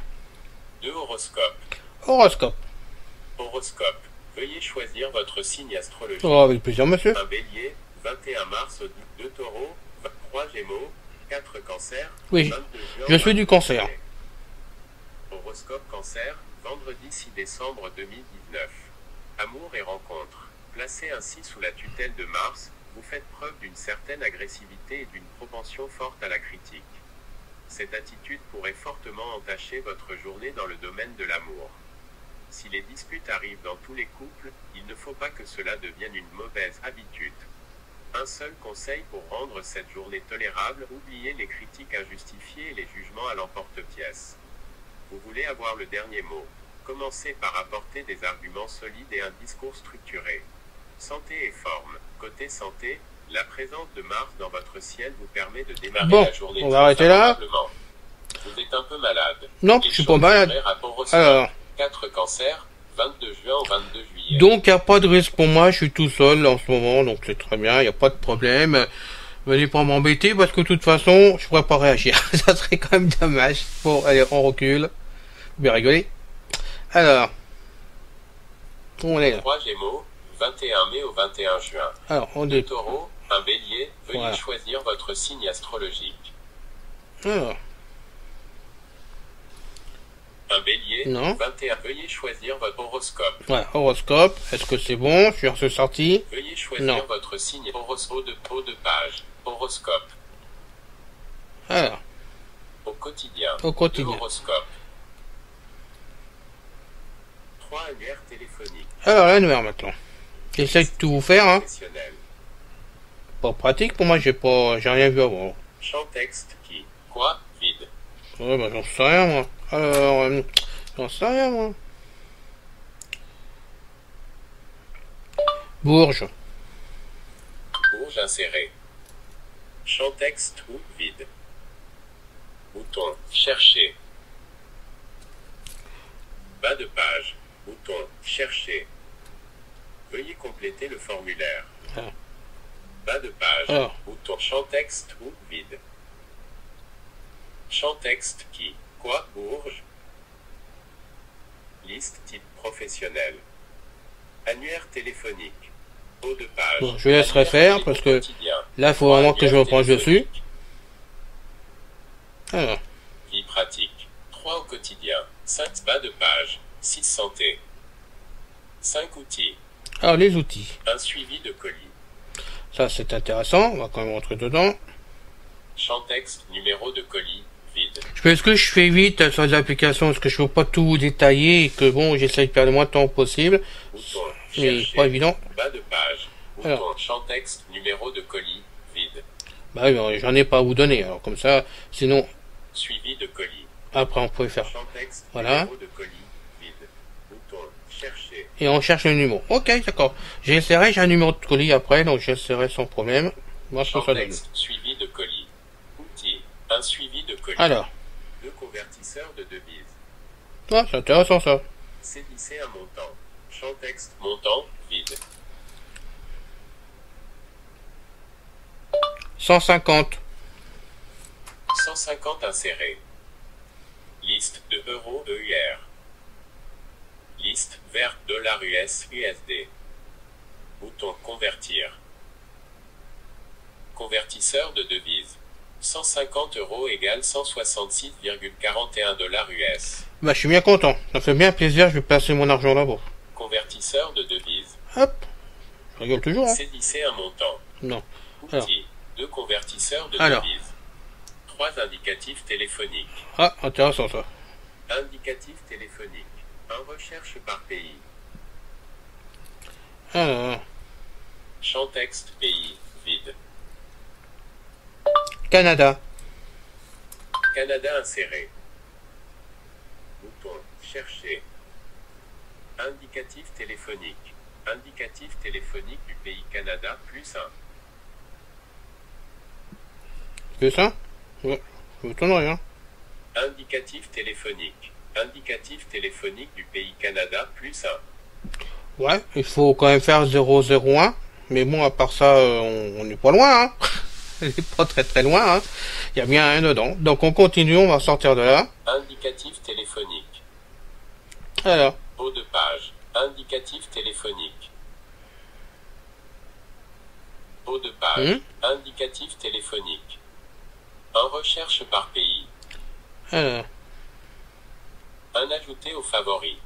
2 horoscopes. Horoscope. Horoscope. Veuillez choisir votre signe astrologique. Oh, avec plaisir, monsieur. Un bélier, 21 mars, 2 taureaux, 3 gémeaux, 4 cancers, Oui, 22 juin, je suis du cancer. Horoscope cancer, vendredi 6 décembre 2019. Amour et rencontre. Placé ainsi sous la tutelle de Mars, vous faites preuve d'une certaine agressivité et d'une propension forte à la critique. Cette attitude pourrait fortement entacher votre journée dans le domaine de l'amour. Si les disputes arrivent dans tous les couples, il ne faut pas que cela devienne une mauvaise habitude. Un seul conseil pour rendre cette journée tolérable, oubliez les critiques injustifiées et les jugements à l'emporte-pièce. Vous voulez avoir le dernier mot. Commencez par apporter des arguments solides et un discours structuré. Santé et forme. Côté santé, la présence de Mars dans votre ciel vous permet de démarrer Bon, la journée. on va arrêter là. favorablement. Vous êtes un peu malade. Non, Les je suis pas choses malade. seraient rapport au Alors, 4 cancers, 22 juin au 22 juillet. donc il n'y a pas de risque pour moi, je suis tout seul en ce moment, donc c'est très bien, il n'y a pas de problème. Venez pas m'embêter parce que de toute façon, je pourrais pas réagir. Ça serait quand même dommage. Bon, allez, on recule. Vous bien rigoler. Alors, on est là. 3 Gémeaux, 21 mai au 21 juin. Alors, on 2 est. Taureaux, un Bélier, veuillez Voilà. choisir votre signe astrologique. Alors, Un Bélier, Non. 21, veuillez choisir votre horoscope. voilà, horoscope. Est-ce que c'est bon? Je suis ressorti. Veuillez choisir Non. votre signe horoscope haut de page. Horoscope. Alors, Au quotidien. Au quotidien. Le horoscope. 3 annuaires téléphoniques. alors l'annuaire maintenant. J'essaie de tout vous faire, hein. Professionnels. Pas pratique pour moi, j'ai rien vu avant. Champ texte qui. Quoi? Vide. Ouais, bah j'en sais rien moi. Alors, j'en sais rien moi. Bourges. Bourge inséré. Champ texte ou vide. Bouton chercher. Bas de page. Bouton chercher. Veuillez compléter le formulaire. Ah. Bas de page. Alors. Bouton champ texte ou vide. Champ texte qui. Quoi? Bourges. Liste type professionnel. Annuaire téléphonique. Haut de page. Bon, je laisserai faire parce que quotidien. là, il faut vraiment que je me penche dessus. Téléphonique. Alors, Vie pratique. 3 au quotidien. 5 bas de page. 6 santé. 5 outils. alors les outils. Un suivi de colis. Ça, c'est intéressant. On va quand même rentrer dedans. Champ texte, numéro de colis, vide. Est-ce que je fais vite sur les applications parce que je veux pas tout vous détailler et que bon, j'essaie de perdre le moins de temps possible. Bouton Mais chercher. pas évident. Bas de page. Bouton Alors. champ texte, numéro de colis, vide. Bah oui, j'en ai pas à vous donner. Alors comme ça, sinon, Suivi de colis. après on peut faire. Champ texte, Voilà. numéro de colis, vide. Bouton chercher. Et on cherche le numéro. Ok, d'accord. J'essaierai, j'ai un numéro de colis après, donc j'essaierai sans problème. Moi, ce que Champ ça donne. texte, suivi de colis. Outils. Un suivi de colis. Alors, 2 convertisseurs de devises. ah, c'est intéressant ça. Saisissez un montant. Champ texte. Montant. Vide. 150. 150 inséré. Liste de euros EUR. Liste verte $US USD. Bouton convertir. Convertisseur de devises. 150 € égale 166,41 $ US. Bah, je suis bien content. Ça fait bien plaisir, je vais placer mon argent là-bas. Convertisseur de devises. Hop. Je rigole toujours, hein. Saisissez un montant. Non. Alors. Outil. 2 convertisseurs de Alors. devises. 3 indicatifs téléphoniques. Ah, intéressant ça. Indicatif téléphonique. Un recherche par pays. Alors. Champ texte pays. Vide. Canada. Canada inséré. Bouton chercher. Indicatif téléphonique. Indicatif téléphonique du pays Canada plus 1. C'est ça? Ouais. Je m'étonne rien. Indicatif téléphonique. Indicatif téléphonique du pays Canada plus 1. Ouais, il faut quand même faire 001. Mais bon, à part ça, on n'est pas loin, hein. On n'est pas très loin, hein. Il y a bien un dedans. Donc on continue, on va sortir de là. Indicatif téléphonique. Alors. Haut de page. Indicatif téléphonique. Haut de page. Indicatif téléphonique. Un recherche par pays. Alors. Un ajouté aux favoris.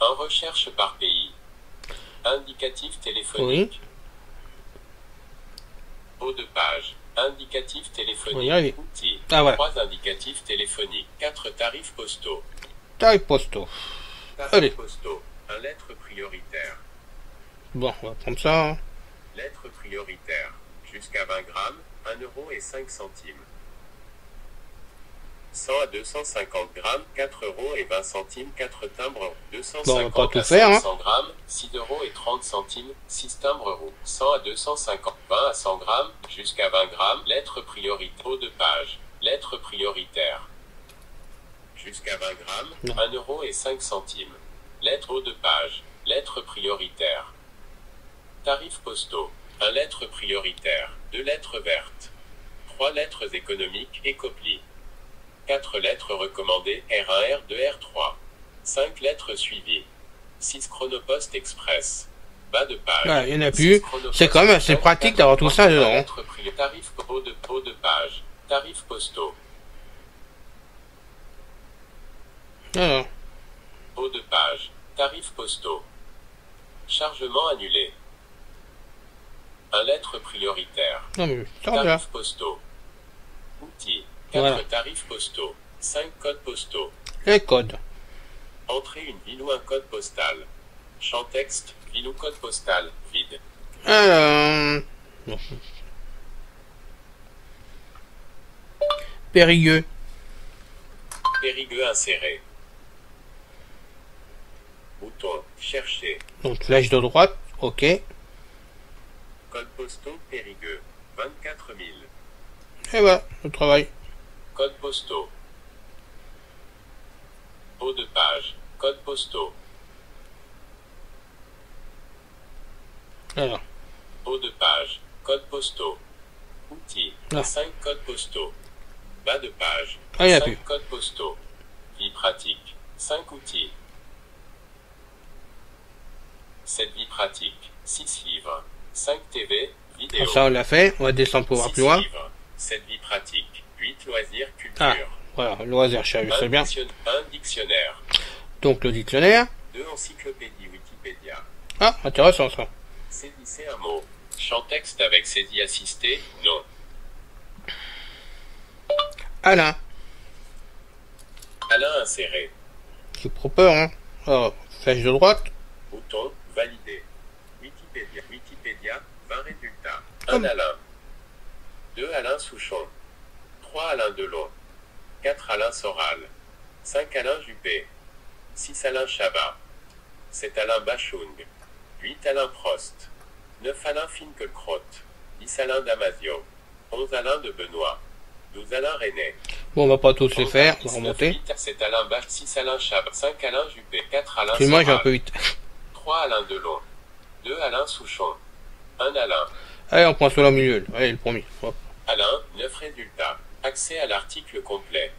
Un recherche par pays. Indicatif téléphonique. Oui. Haut de page. Indicatif téléphonique. Oui, allez. Outils. Ah, voilà. 3 indicatifs téléphoniques. 4 tarifs postaux. Taille postaux. Allez. Tarifs postaux. Un lettre prioritaire. Bon, on va prendre ça, hein. Lettre prioritaire. Jusqu'à 20 grammes, 1,05 €. 100 à 250 grammes, 4,20 €, 4 timbres, 250 Bon, on va pas tout à faire, 500 grammes, 6,30 €, 6 timbres euros. 100 à 250, 20 à 100 grammes, jusqu'à 20 grammes, lettre prioritaire, haut de page, lettre prioritaire. Jusqu'à 20 grammes, Non. 1,05 €. Lettre haut de page, lettre prioritaire. Tarifs postaux, 1 lettre prioritaire, 2 lettres vertes. 3 lettres économiques, écopli. 4 lettres recommandées, R1, R2, R3. 5 lettres suivies. 6 Chronopost Express. Bas de page. Ouais, il n'y en a plus. C'est quand même assez pratique d'avoir tout ça dedans. Tarif haut de page. Tarifs postaux. Alors. Haut de page. Tarifs postaux. Chargement annulé. 1 lettre prioritaire. Non mais, ça va là. Tarifs postaux. Outils. 4 Voilà. tarifs postaux. 5 codes postaux. Les codes. Entrez une ville ou un code postal. Champ texte, ville ou code postal, vide. Alors. Non. Périgueux. Périgueux inséré. Bouton, chercher. Donc flèche de droite. Ok. Et Code postaux Périgueux. 24 000. voilà, le travail. Code postaux. Haut de page. Code postaux. Alors. Haut de page. Code postaux. Outils. Ah. 5 codes postaux. Bas de page. Ah, il y en a 5 plus. codes postaux. Vie pratique. 5 outils. 7 vie pratique. 6 livres. 5 TV. Vidéo. Ça on l'a fait. On va descendre pour voir 6 plus loin. livres. 7 vie pratique. 8 loisirs culture. Ah. Voilà, loisir, je sais bien. Un dictionnaire. Donc le dictionnaire. 2 encyclopédies Wikipédia. Ah, intéressant ça. Saisissez un mot. Champ texte avec saisie assistée. Non. Alain. Alain inséré. J'ai trop peur, hein. Alors, flèche de droite. Bouton valider. Wikipédia. Wikipédia. 20 résultats. Hum. 1 Alain. 2 Alain Souchon. 3 Alain Delon. 4 Alain Soral. 5 Alain Juppé. 6 Alain Chabat. 7 Alain Bachung. 8 Alain Prost. 9 Alain Finkielkraut. 10 Alain Damasio. 11 Alain de Benoît. 12 Alain René. Bon, on va pas tous les faire, on va remonter. 7 Alain Bach, 6 Alain Chab, 5 Alain Juppé, 4 Alain Excuse-moi, j'ai un Soral, peu vite. 3 Alain Delon, 2 Alain Souchon, 1 Alain. Allez, on prend celui-là au milieu. Allez, le premier. Hop. Alain, 9 résultats. Accès à l'article complet.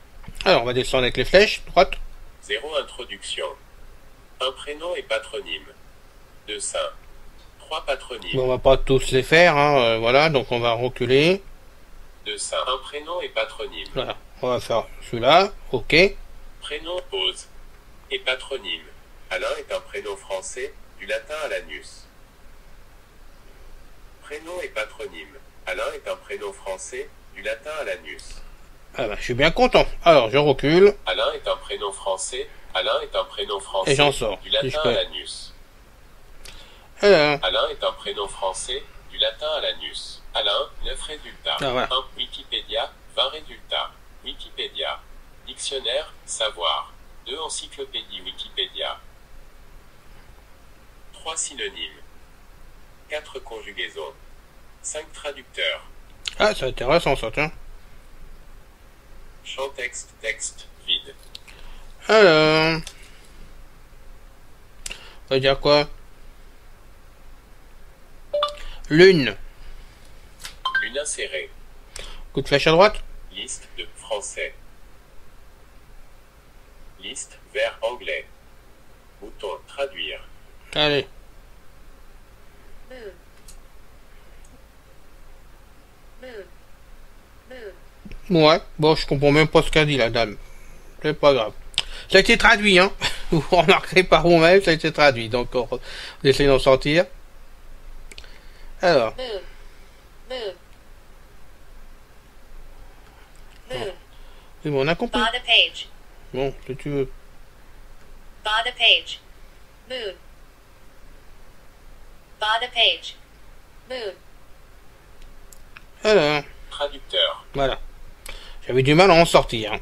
Alors, on va descendre avec les flèches, droite. 0 introduction. Un prénom et patronyme. 2 saints. 3 patronymes. Bon, on va pas tous les faire, hein, voilà, donc on va reculer. 2 saints. Un prénom et patronyme. Voilà, on va faire celui-là, ok. Prénom, pause. Et patronyme. Alain est un prénom français, du latin Alanus. Prénom et patronyme. Alain est un prénom français, du latin Alanus. Ah bah, je suis bien content. Alors, je recule. Alain est un prénom français. Alain est un prénom français, Et j'en sors, du si je latin peux. Alanus. Alors, Alain est un prénom français, du latin Alanus. Alain, 9 résultats. Ah, voilà. 1. Wikipédia, 20 résultats. Wikipédia. Dictionnaire, savoir. 2. Encyclopédie Wikipédia. 3 synonymes. 4 conjugaisons. 5 traducteurs. ah, c'est intéressant ça, tiens. Champ texte, texte, vide. Alors, on va dire quoi? Lune. Lune insérée. Coup de flèche à droite. Liste de français. Liste vers anglais. Bouton traduire. Allez. Ouais, bon, je comprends même pas ce qu'a dit la dame. C'est pas grave. Ça a été traduit, hein. Vous remarquerez par vous-même, ça a été traduit. Donc, on essaie d'en sortir. Alors. Oui, bon, on a compris. Bottom page. Bon, si tu veux. Bottom page. Moon. Bottom page. Moon. Alors, Traducteur. voilà. J'avais du mal à en sortir. Hein.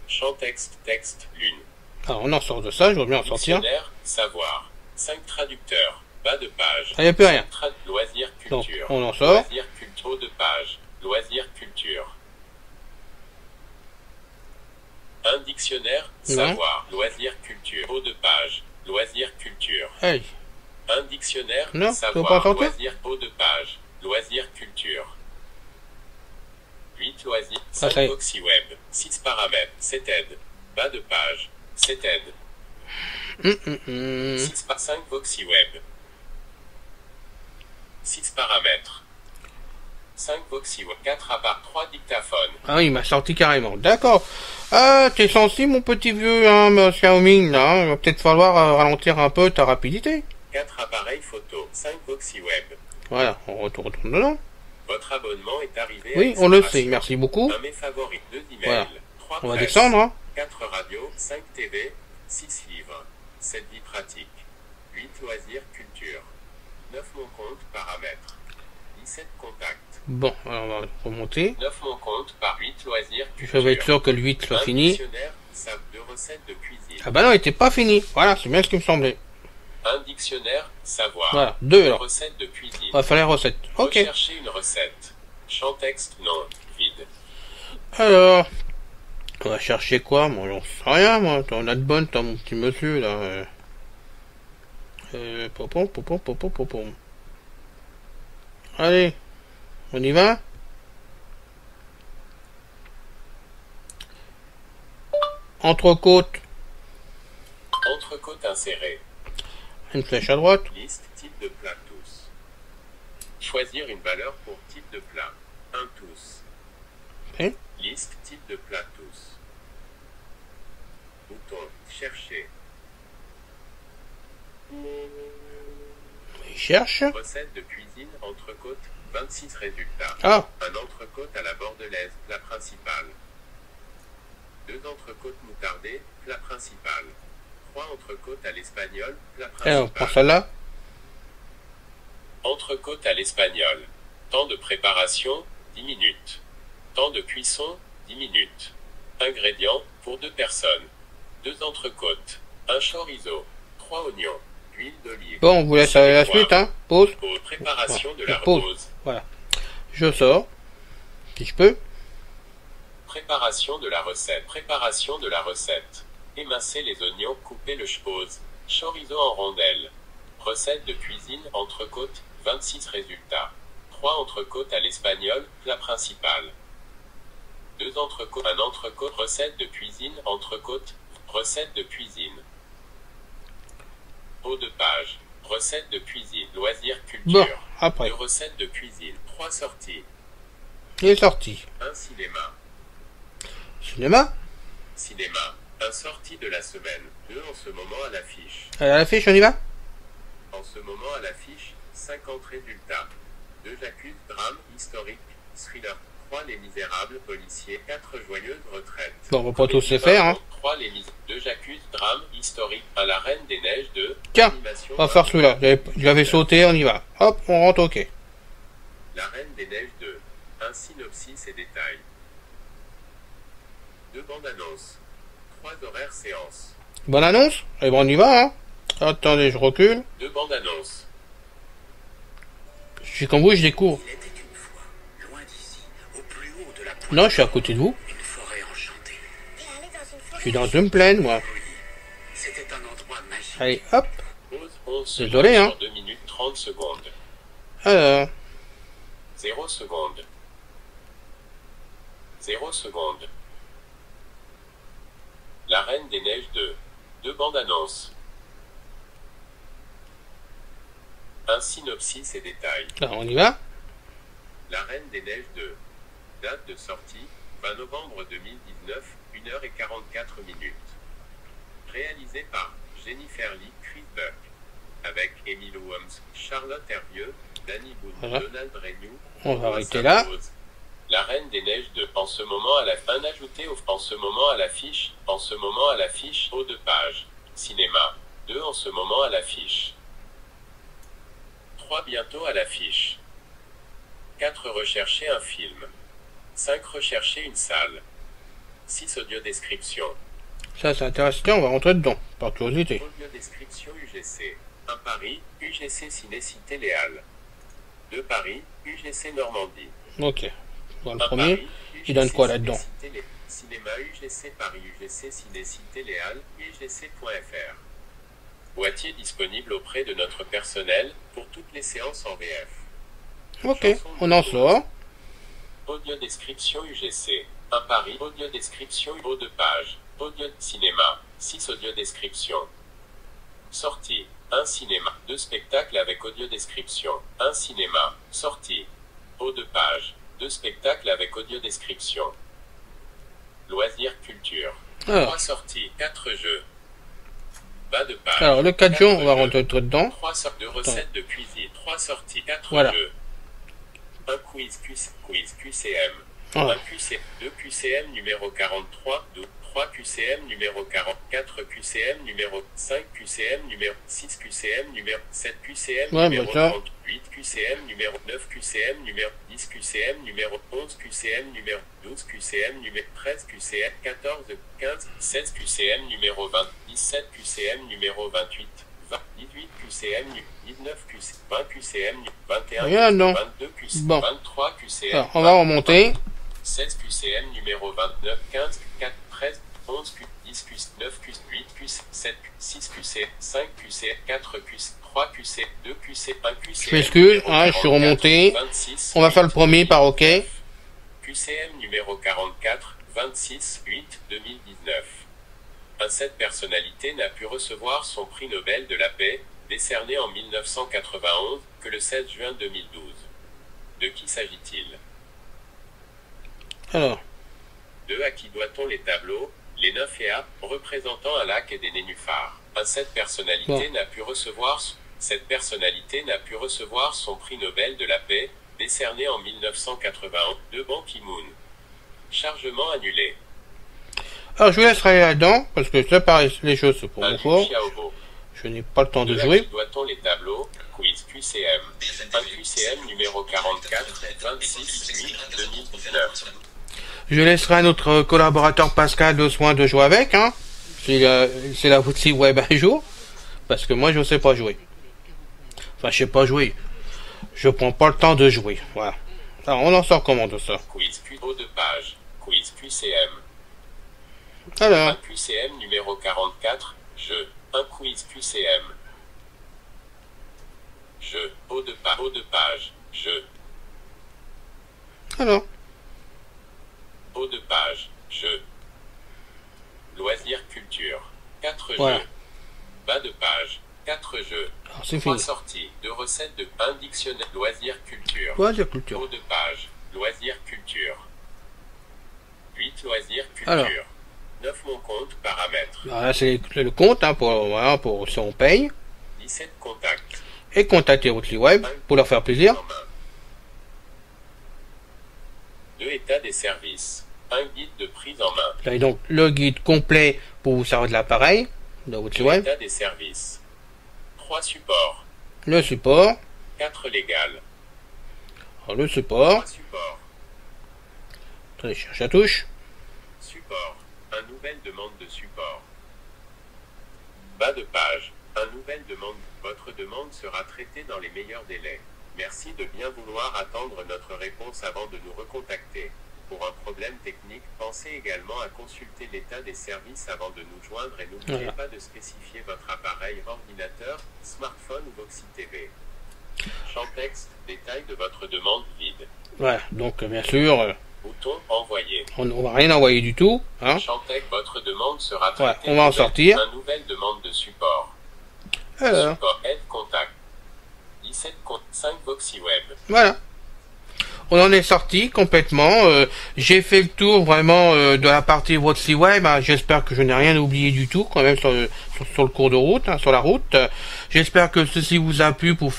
Champ texte, texte, lune. Alors, on en sort de ça, je veux bien en sortir. Dictionnaire, savoir. 5 traducteurs. Bas de page. Ah, y a plus rien. Loisirs, Donc, culture. on en sort. Loisirs, culture. Haut de page. Loisirs, culture. Un dictionnaire, Non. savoir. Loisirs, culture. Haut de page. Loisirs, culture. Allez. Un dictionnaire, Non, tu veux pas savoir. sortir Loisirs, haut de page. Loisirs, culture. 8 loisirs. Ah, 5 ça y est. boxy web. 6 paramètres. 7 aide. Bas de page. 7 aide. 6 par 5 boxy web. 6 paramètres. 5 boxy web. 4 à part 3 dictaphones. Ah oui, il m'a sorti carrément. D'accord. Ah, t'es sensible, mon petit vieux, hein, monsieur Xiaomi, là. Hein. Il va peut-être falloir ralentir un peu ta rapidité. 4 appareils photo. 5 boxy web. Voilà, on retourne dedans. Votre abonnement est arrivé à Oui, on le expiration. sait, merci beaucoup. Un mes favoris, 2 emails, Voilà. 3 On va presse, descendre, hein. 4 radios, 5 TV, 6 livres, 7 vie pratique, 8 loisirs culture, 9 mon compte paramètres, 17 contacts, Bon, alors on va remonter. 9 mon compte par 8 loisirs Je culture. vais être sûr que le 8 soit Un fini. dictionnaire, sac de recettes de cuisine. Ah bah non, il était pas fini. Voilà, c'est bien ce qui me semblait. Un dictionnaire, savoir. Voilà, 2 alors. Recettes de cuisine. On va faire les recettes. Ok. Rechercher une recette. Champ texte, non, vide. Alors, on va chercher quoi? Moi, j'en sais rien, moi. T'en as de bonnes, t'as mon petit monsieur, là. Popom, popom, popom, popom. Allez, on y va? Entrecôte. Entrecôte insérée. Une flèche à droite. Liste type de plat tous. Choisir une valeur pour type de plat. 1 tous. Ok. Liste type de plat tous. Bouton chercher. Il cherche. Recette de cuisine entrecôte. 26 résultats. Ah, Un entrecôte à la bordelaise, plat principal. 2 entrecôtes moutardées, plat principal. 3 entrecôtes à l'espagnol, plat et on prend principal. celle-là. Entrecôte à l'espagnol. Temps de préparation, 10 minutes. Temps de cuisson, 10 minutes. Ingrédients, pour 2 personnes. 2 entrecôtes. 1 chorizo. 3 oignons. Huile d'olive. Bon, on vous laisse aller à la suite, hein. Pause. Pour préparation de la Pause. repose. Voilà. Je sors. Si je peux. Préparation de la recette. Préparation de la recette. Émincer les oignons, couper le ch'pose. Chorizo en rondelles. Recette de cuisine, entrecôte, 26 résultats. 3 entrecôtes à l'espagnol, plat principal. 2 entrecôtes, un entrecôte, recette de cuisine, entrecôte, recette de cuisine. Haut de page. Recette de cuisine, loisirs, culture. Bon, après. 2 recettes de cuisine, 3 sorties. Il est sorti. 1 cinéma. Cinéma. Cinéma. Un sortie de la semaine. 2 en ce moment à l'affiche. Allez, à l'affiche, on y va? En ce moment à l'affiche, 50 résultats. 2 J'accuse, drame, historique, thriller. 3 Les Misérables, policiers. 4 Joyeuses retraites. Bon, on va pas tous les faire, hein. 3 Les Misérables. 2 J'accuse, drame, historique. À la Reine des Neiges, 2. Tiens, Animation, on va faire celui-là. J'avais sauté, on y va. Hop, on rentre, ok. La Reine des Neiges 2. Un synopsis et détails. 2 bandes annonces. 3 horaires séances. Bonne annonce? Eh ben, on y va, hein. Attendez, je recule. 2 bandes annonces. Je suis comme vous, je découvre. Il était une fois, loin d'ici, au plus haut de la pointe, Non, je suis à côté de vous. une forêt enchantée. Je suis dans une plaine, moi. Oui, c'était un endroit magique. Allez, hop. Pause 11 secondes Désolé, hein. sur 2 minutes 30 secondes. Alors, 0 secondes. 0 secondes. La Reine des Neiges 2. 2 bandes annonces. Un synopsis et détails. alors, on y va. La Reine des Neiges 2. Date de sortie, 20 novembre 2019, 1h44 minutes. Réalisé par Jennifer Lee, Chris Buck. Avec Emile Holmes, Charlotte Hervieux, Danny Boone, Voilà. Donald Renew. On va Thomas arrêter là. Saint-Rose. La Reine des Neiges 2. En ce moment à la fin ajouté en ce moment à l'affiche. En ce moment à l'affiche. Haut de page. Cinéma. 2 en ce moment à l'affiche. 3 bientôt à l'affiche. 4 rechercher un film. 5 rechercher une salle. 6 audio description. Ça, c'est intéressant, on va rentrer dedans. Par curiosité. Audio description UGC. 1 Paris, UGC Ciné-Cité Léal. 2 Paris, UGC Normandie. Ok. Dans le 1 premier, Paris, il donne quoi UGC là-dedans? Ciné-Cité Léal. Cinéma UGC Paris UGC Ciné-Cité Léal, UGC.fr. Boîtier disponible auprès de notre personnel pour toutes les séances en VF. Ok, on en sort. Audio description UGC. 1 Paris, audio description haut de page. Audio cinéma. 6 audio description. Sortie. 1 cinéma. 2 spectacles avec audio description. 1 cinéma. Sortie. Haut de page. 2 spectacles avec audio description. Loisirs culture. Alors. 3 sorties. 4 jeux. Bas de page. Alors, le 4 jours, on va jeux. rentrer dedans. 3 sortes de recettes de cuisine. 3 sorties. 4 Voilà. jeux. Un quiz QCM. Voilà. 2 QCM numéro 43, 3 QCM numéro 44 QCM numéro 5 QCM numéro 6 QCM numéro 7 QCM Ouais, numéro bah ça. 38 QCM numéro 9 QCM numéro 10 QCM numéro 11 QCM numéro 12 QCM numéro 13 QCM 14 15 16 QCM numéro 20 17 QCM numéro 28 20 18 QCM 19 QCM 20 QCM 21 Rien dedans. 22 QCM Bon. 23 QCM Alors, on va remonter. 16 QCM numéro 29, 15, 4, 13, 11, 10, 9, 8, 7, 6 QC, 5 QC, 4 QC, 3 QC, 2 QC, 1 QC. Je m'excuse, hein, je suis remonté. 26, On va faire le premier par OK. QCM numéro 44, 26, 8, 2019. Un 7 personnalité n'a pu recevoir son prix Nobel de la paix, décerné en 1991, que le 16 juin 2012. De qui s'agit-il? Alors, 2. À qui doit-on les tableaux, les nymphéas, représentant un lac et des nénuphars? Cette personnalité n'a pu recevoir son prix Nobel de la paix, décerné en 1981, de Ban Ki-moon. Chargement annulé. alors, je vous laisserai là-dedans, parce que ça paraît les choses pour Un mon Liu fort. Xiaobo. Je n'ai pas le temps de 2. À jouer. qui doit-on les tableaux, quiz QCM. Un QCM numéro 44, 26, 8, 2019. Je laisserai à notre collaborateur Pascal le soin de jouer avec, hein. C'est la Vootzy Web un jour. Parce que moi, je sais pas jouer. Enfin, je sais pas jouer. Je prends pas le temps de jouer. Voilà. Alors, on en sort comment de ça? Quiz Q haut de page. quiz QCM. Alors, Un QCM numéro 44, jeu. Un quiz QCM. Jeu. Haut de page. Jeu. alors, Haut de page. Jeu. Loisirs culture. 4 Voilà. jeux. Bas de page. 4 jeux. alors c'est 3 fini. sorties. 2 recettes de 1 dictionnaire. Loisirs culture. Loisirs culture. Haut de page. Loisirs culture. 8 loisirs culture. Alors. 9 mon compte paramètres. Alors là, c'est le compte, hein, voilà, pour si on paye. 17 contacts. Et contacter What's Web pour leur faire plaisir. En main. 2 états des services. Un guide de prise en main. Là, et donc le guide complet pour vous servir de l'appareil de What's 2 Web. états des services. 3 supports. Le support. 4 légal. Alors, le support. 3 supports. Attendez, je cherche la touche. Support. Un nouvelle demande de support. Bas de page. Un nouvelle demande. Votre demande sera traitée dans les meilleurs délais. Merci de bien vouloir attendre notre réponse avant de nous recontacter. Pour un problème technique, pensez également à consulter l'état des services avant de nous joindre et n'oubliez Voilà. pas de spécifier votre appareil, ordinateur, smartphone ou Voxy TV. Champ texte, détail de votre demande vide. Voilà, donc bien sûr, Bouton envoyer. on va rien envoyer du tout. Hein. Champ texte, votre demande sera Ouais, traitée. on va en Nouvelle- sortir. Un nouvelle demande de support. Alors, Support aide contact. 17 compte 5 Voxy Web. voilà. On en est sorti complètement. J'ai fait le tour vraiment de la partie What's Web. Hein. J'espère que je n'ai rien oublié du tout quand même sur le cours de route, hein, sur la route. J'espère que ceci vous a plu pour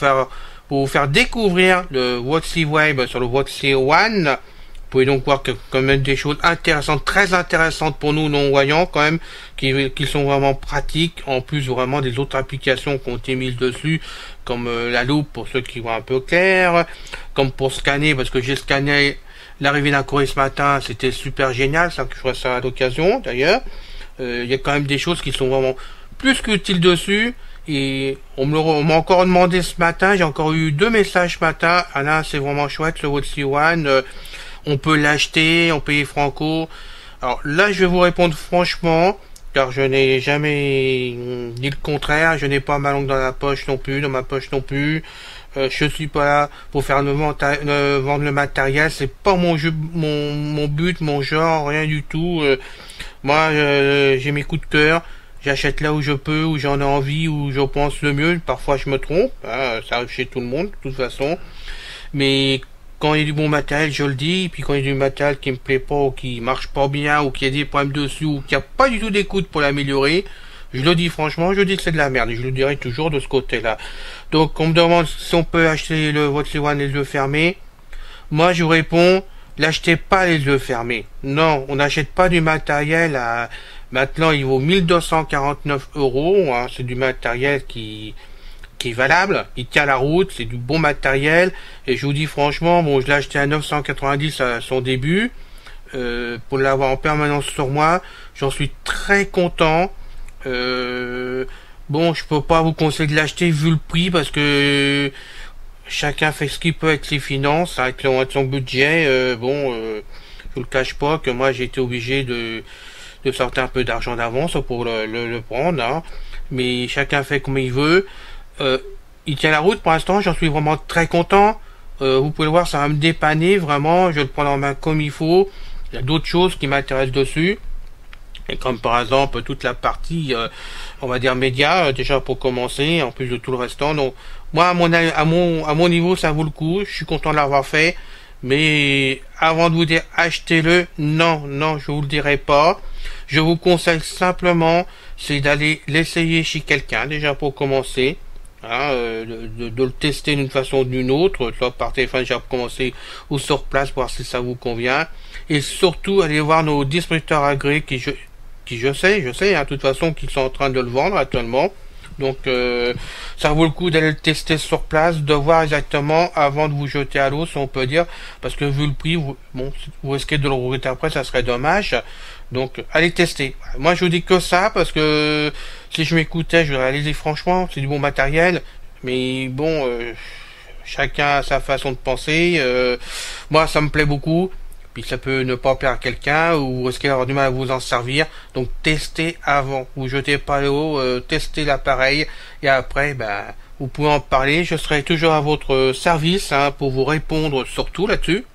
vous faire découvrir le What's Web sur le What's One. Vous pouvez donc voir que quand même des choses intéressantes, très intéressantes pour nous non-voyants quand même, qui sont vraiment pratiques, en plus vraiment des autres applications qui ont été mises dessus, comme la loupe pour ceux qui voient un peu clair, comme pour scanner, parce que j'ai scanné l'arrivée d'un courrier ce matin, c'était super génial, ça que je ferai ça à l'occasion d'ailleurs. Il y a quand même des choses qui sont vraiment plus qu'utiles dessus, et on m'a encore demandé ce matin, j'ai encore eu 2 messages ce matin. Ah là, c'est vraiment chouette le What's One. On peut l'acheter, on paye franco. Alors là, je vais vous répondre franchement, car je n'ai jamais dit le contraire. Je n'ai pas ma langue dans la poche non plus, dans ma poche non plus. Je suis pas là pour faire vendre le matériel. C'est pas mon but, mon genre, rien du tout. Moi, j'ai mes coups de cœur. J'achète là où je peux, où j'en ai envie, où je pense le mieux. Parfois, je me trompe. Hein, ça arrive chez tout le monde, de toute façon. Mais quand il y a du bon matériel, je le dis, et puis quand il y a du matériel qui me plaît pas, ou qui marche pas bien, ou qui a des problèmes dessus, ou qui a pas du tout d'écoute pour l'améliorer, je le dis franchement, je dis que c'est de la merde, et je le dirai toujours de ce côté-là. Donc, on me demande si on peut acheter le What's One les yeux fermés. Moi, je vous réponds, l'achetez pas les yeux fermés. Non, on n'achète pas du matériel à, maintenant, il vaut 1249 €, hein, c'est du matériel qui est valable, il tient la route, c'est du bon matériel, et je vous dis franchement, bon, je l'ai acheté à 990 à son début, pour l'avoir en permanence sur moi, j'en suis très content. Bon, je peux pas vous conseiller de l'acheter vu le prix, parce que chacun fait ce qu'il peut avec ses finances, avec son budget. Bon, je vous le cache pas que moi j'ai été obligé de sortir un peu d'argent d'avance pour le prendre, hein. Mais chacun fait comme il veut. Il tient la route pour l'instant, j'en suis vraiment très content. Vous pouvez le voir, ça va me dépanner vraiment, je le prends en main comme il faut. Il y a d'autres choses qui m'intéressent dessus, et comme par exemple toute la partie on va dire média, déjà pour commencer, en plus de tout le restant. Donc moi à mon niveau ça vaut le coup, je suis content de l'avoir fait. Mais avant de vous dire achetez-le, non, je vous le dirai pas. Je vous conseille simplement, c'est d'aller l'essayer chez quelqu'un déjà pour commencer. Hein, de le tester d'une façon ou d'une autre, soit par téléphone déjà pour commencer, ou sur place, voir si ça vous convient. Et surtout, allez voir nos distributeurs agréés qui je sais, hein, de toute façon, qui sont en train de le vendre actuellement. Donc, ça vaut le coup d'aller le tester sur place, de voir exactement avant de vous jeter à l'eau, si on peut dire, parce que vu le prix, vous risquez de le regretter après, ça serait dommage. Donc, allez tester. Moi, je vous dis que ça, parce que si je m'écoutais, je réalisais franchement, c'est du bon matériel, mais bon, chacun a sa façon de penser. Moi, ça me plaît beaucoup. puis ça peut ne pas plaire à quelqu'un, ou risquer d'avoir du mal à vous en servir. Donc testez avant, vous jetez pas l'eau, testez l'appareil, et après, vous pouvez en parler. Je serai toujours à votre service pour vous répondre surtout là-dessus.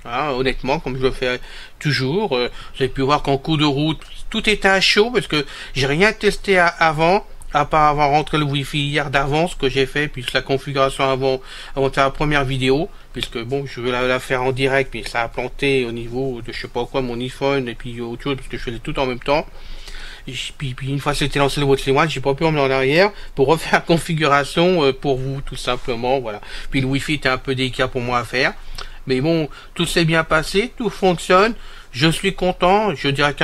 Honnêtement, comme je le fais toujours. Vous avez pu voir qu'en coup de route, tout était à chaud, parce que j'ai rien testé avant, à part avoir rentré le Wi-Fi hier d'avance que j'ai fait, puisque la configuration avant de faire la première vidéo, puisque bon, je vais la faire en direct, mais ça a planté au niveau de je sais pas quoi, mon iPhone, et puis autre chose, parce que je faisais tout en même temps. Et puis une fois que c'était lancé le Voxley One, j'ai pas pu emmener en arrière pour refaire la configuration pour vous, tout simplement, voilà. Puis le Wi-Fi était un peu délicat pour moi à faire. Mais bon, tout s'est bien passé, tout fonctionne, je suis content, je dirais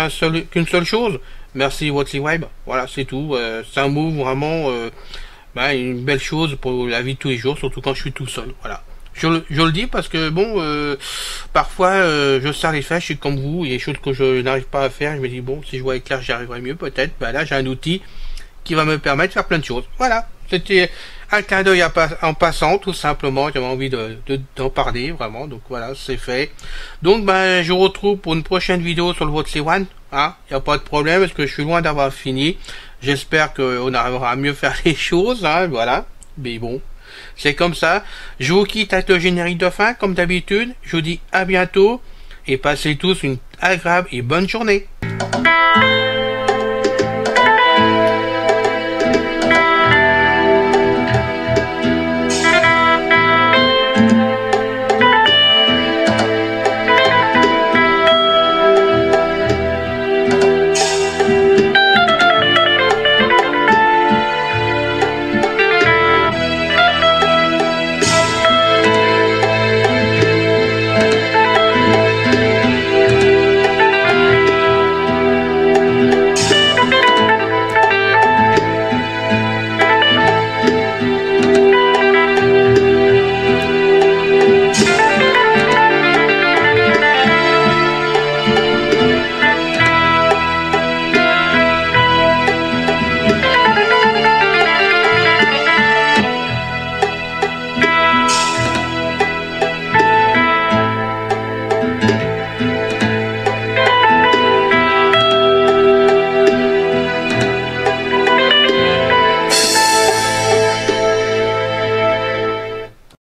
qu'une seule chose, merci Voxley Web, voilà, c'est tout, c'est un move vraiment, une belle chose pour la vie de tous les jours, surtout quand je suis tout seul, voilà. Je le dis parce que bon, parfois je serre les fesses, je suis comme vous, il y a des choses que je n'arrive pas à faire, je me dis bon, si je vois clair j'y arriverai mieux peut-être, là j'ai un outil qui va me permettre de faire plein de choses, voilà, c'était un clin d'œil en passant, tout simplement, j'avais envie d'en parler, vraiment, donc voilà, c'est fait. Donc je vous retrouve pour une prochaine vidéo sur le Voxley One, il n'y a pas de problème, parce que je suis loin d'avoir fini, j'espère qu'on arrivera à mieux faire les choses, voilà, mais bon, c'est comme ça. Je vous quitte avec le générique de fin, comme d'habitude, je vous dis à bientôt, et passez tous une agréable et bonne journée.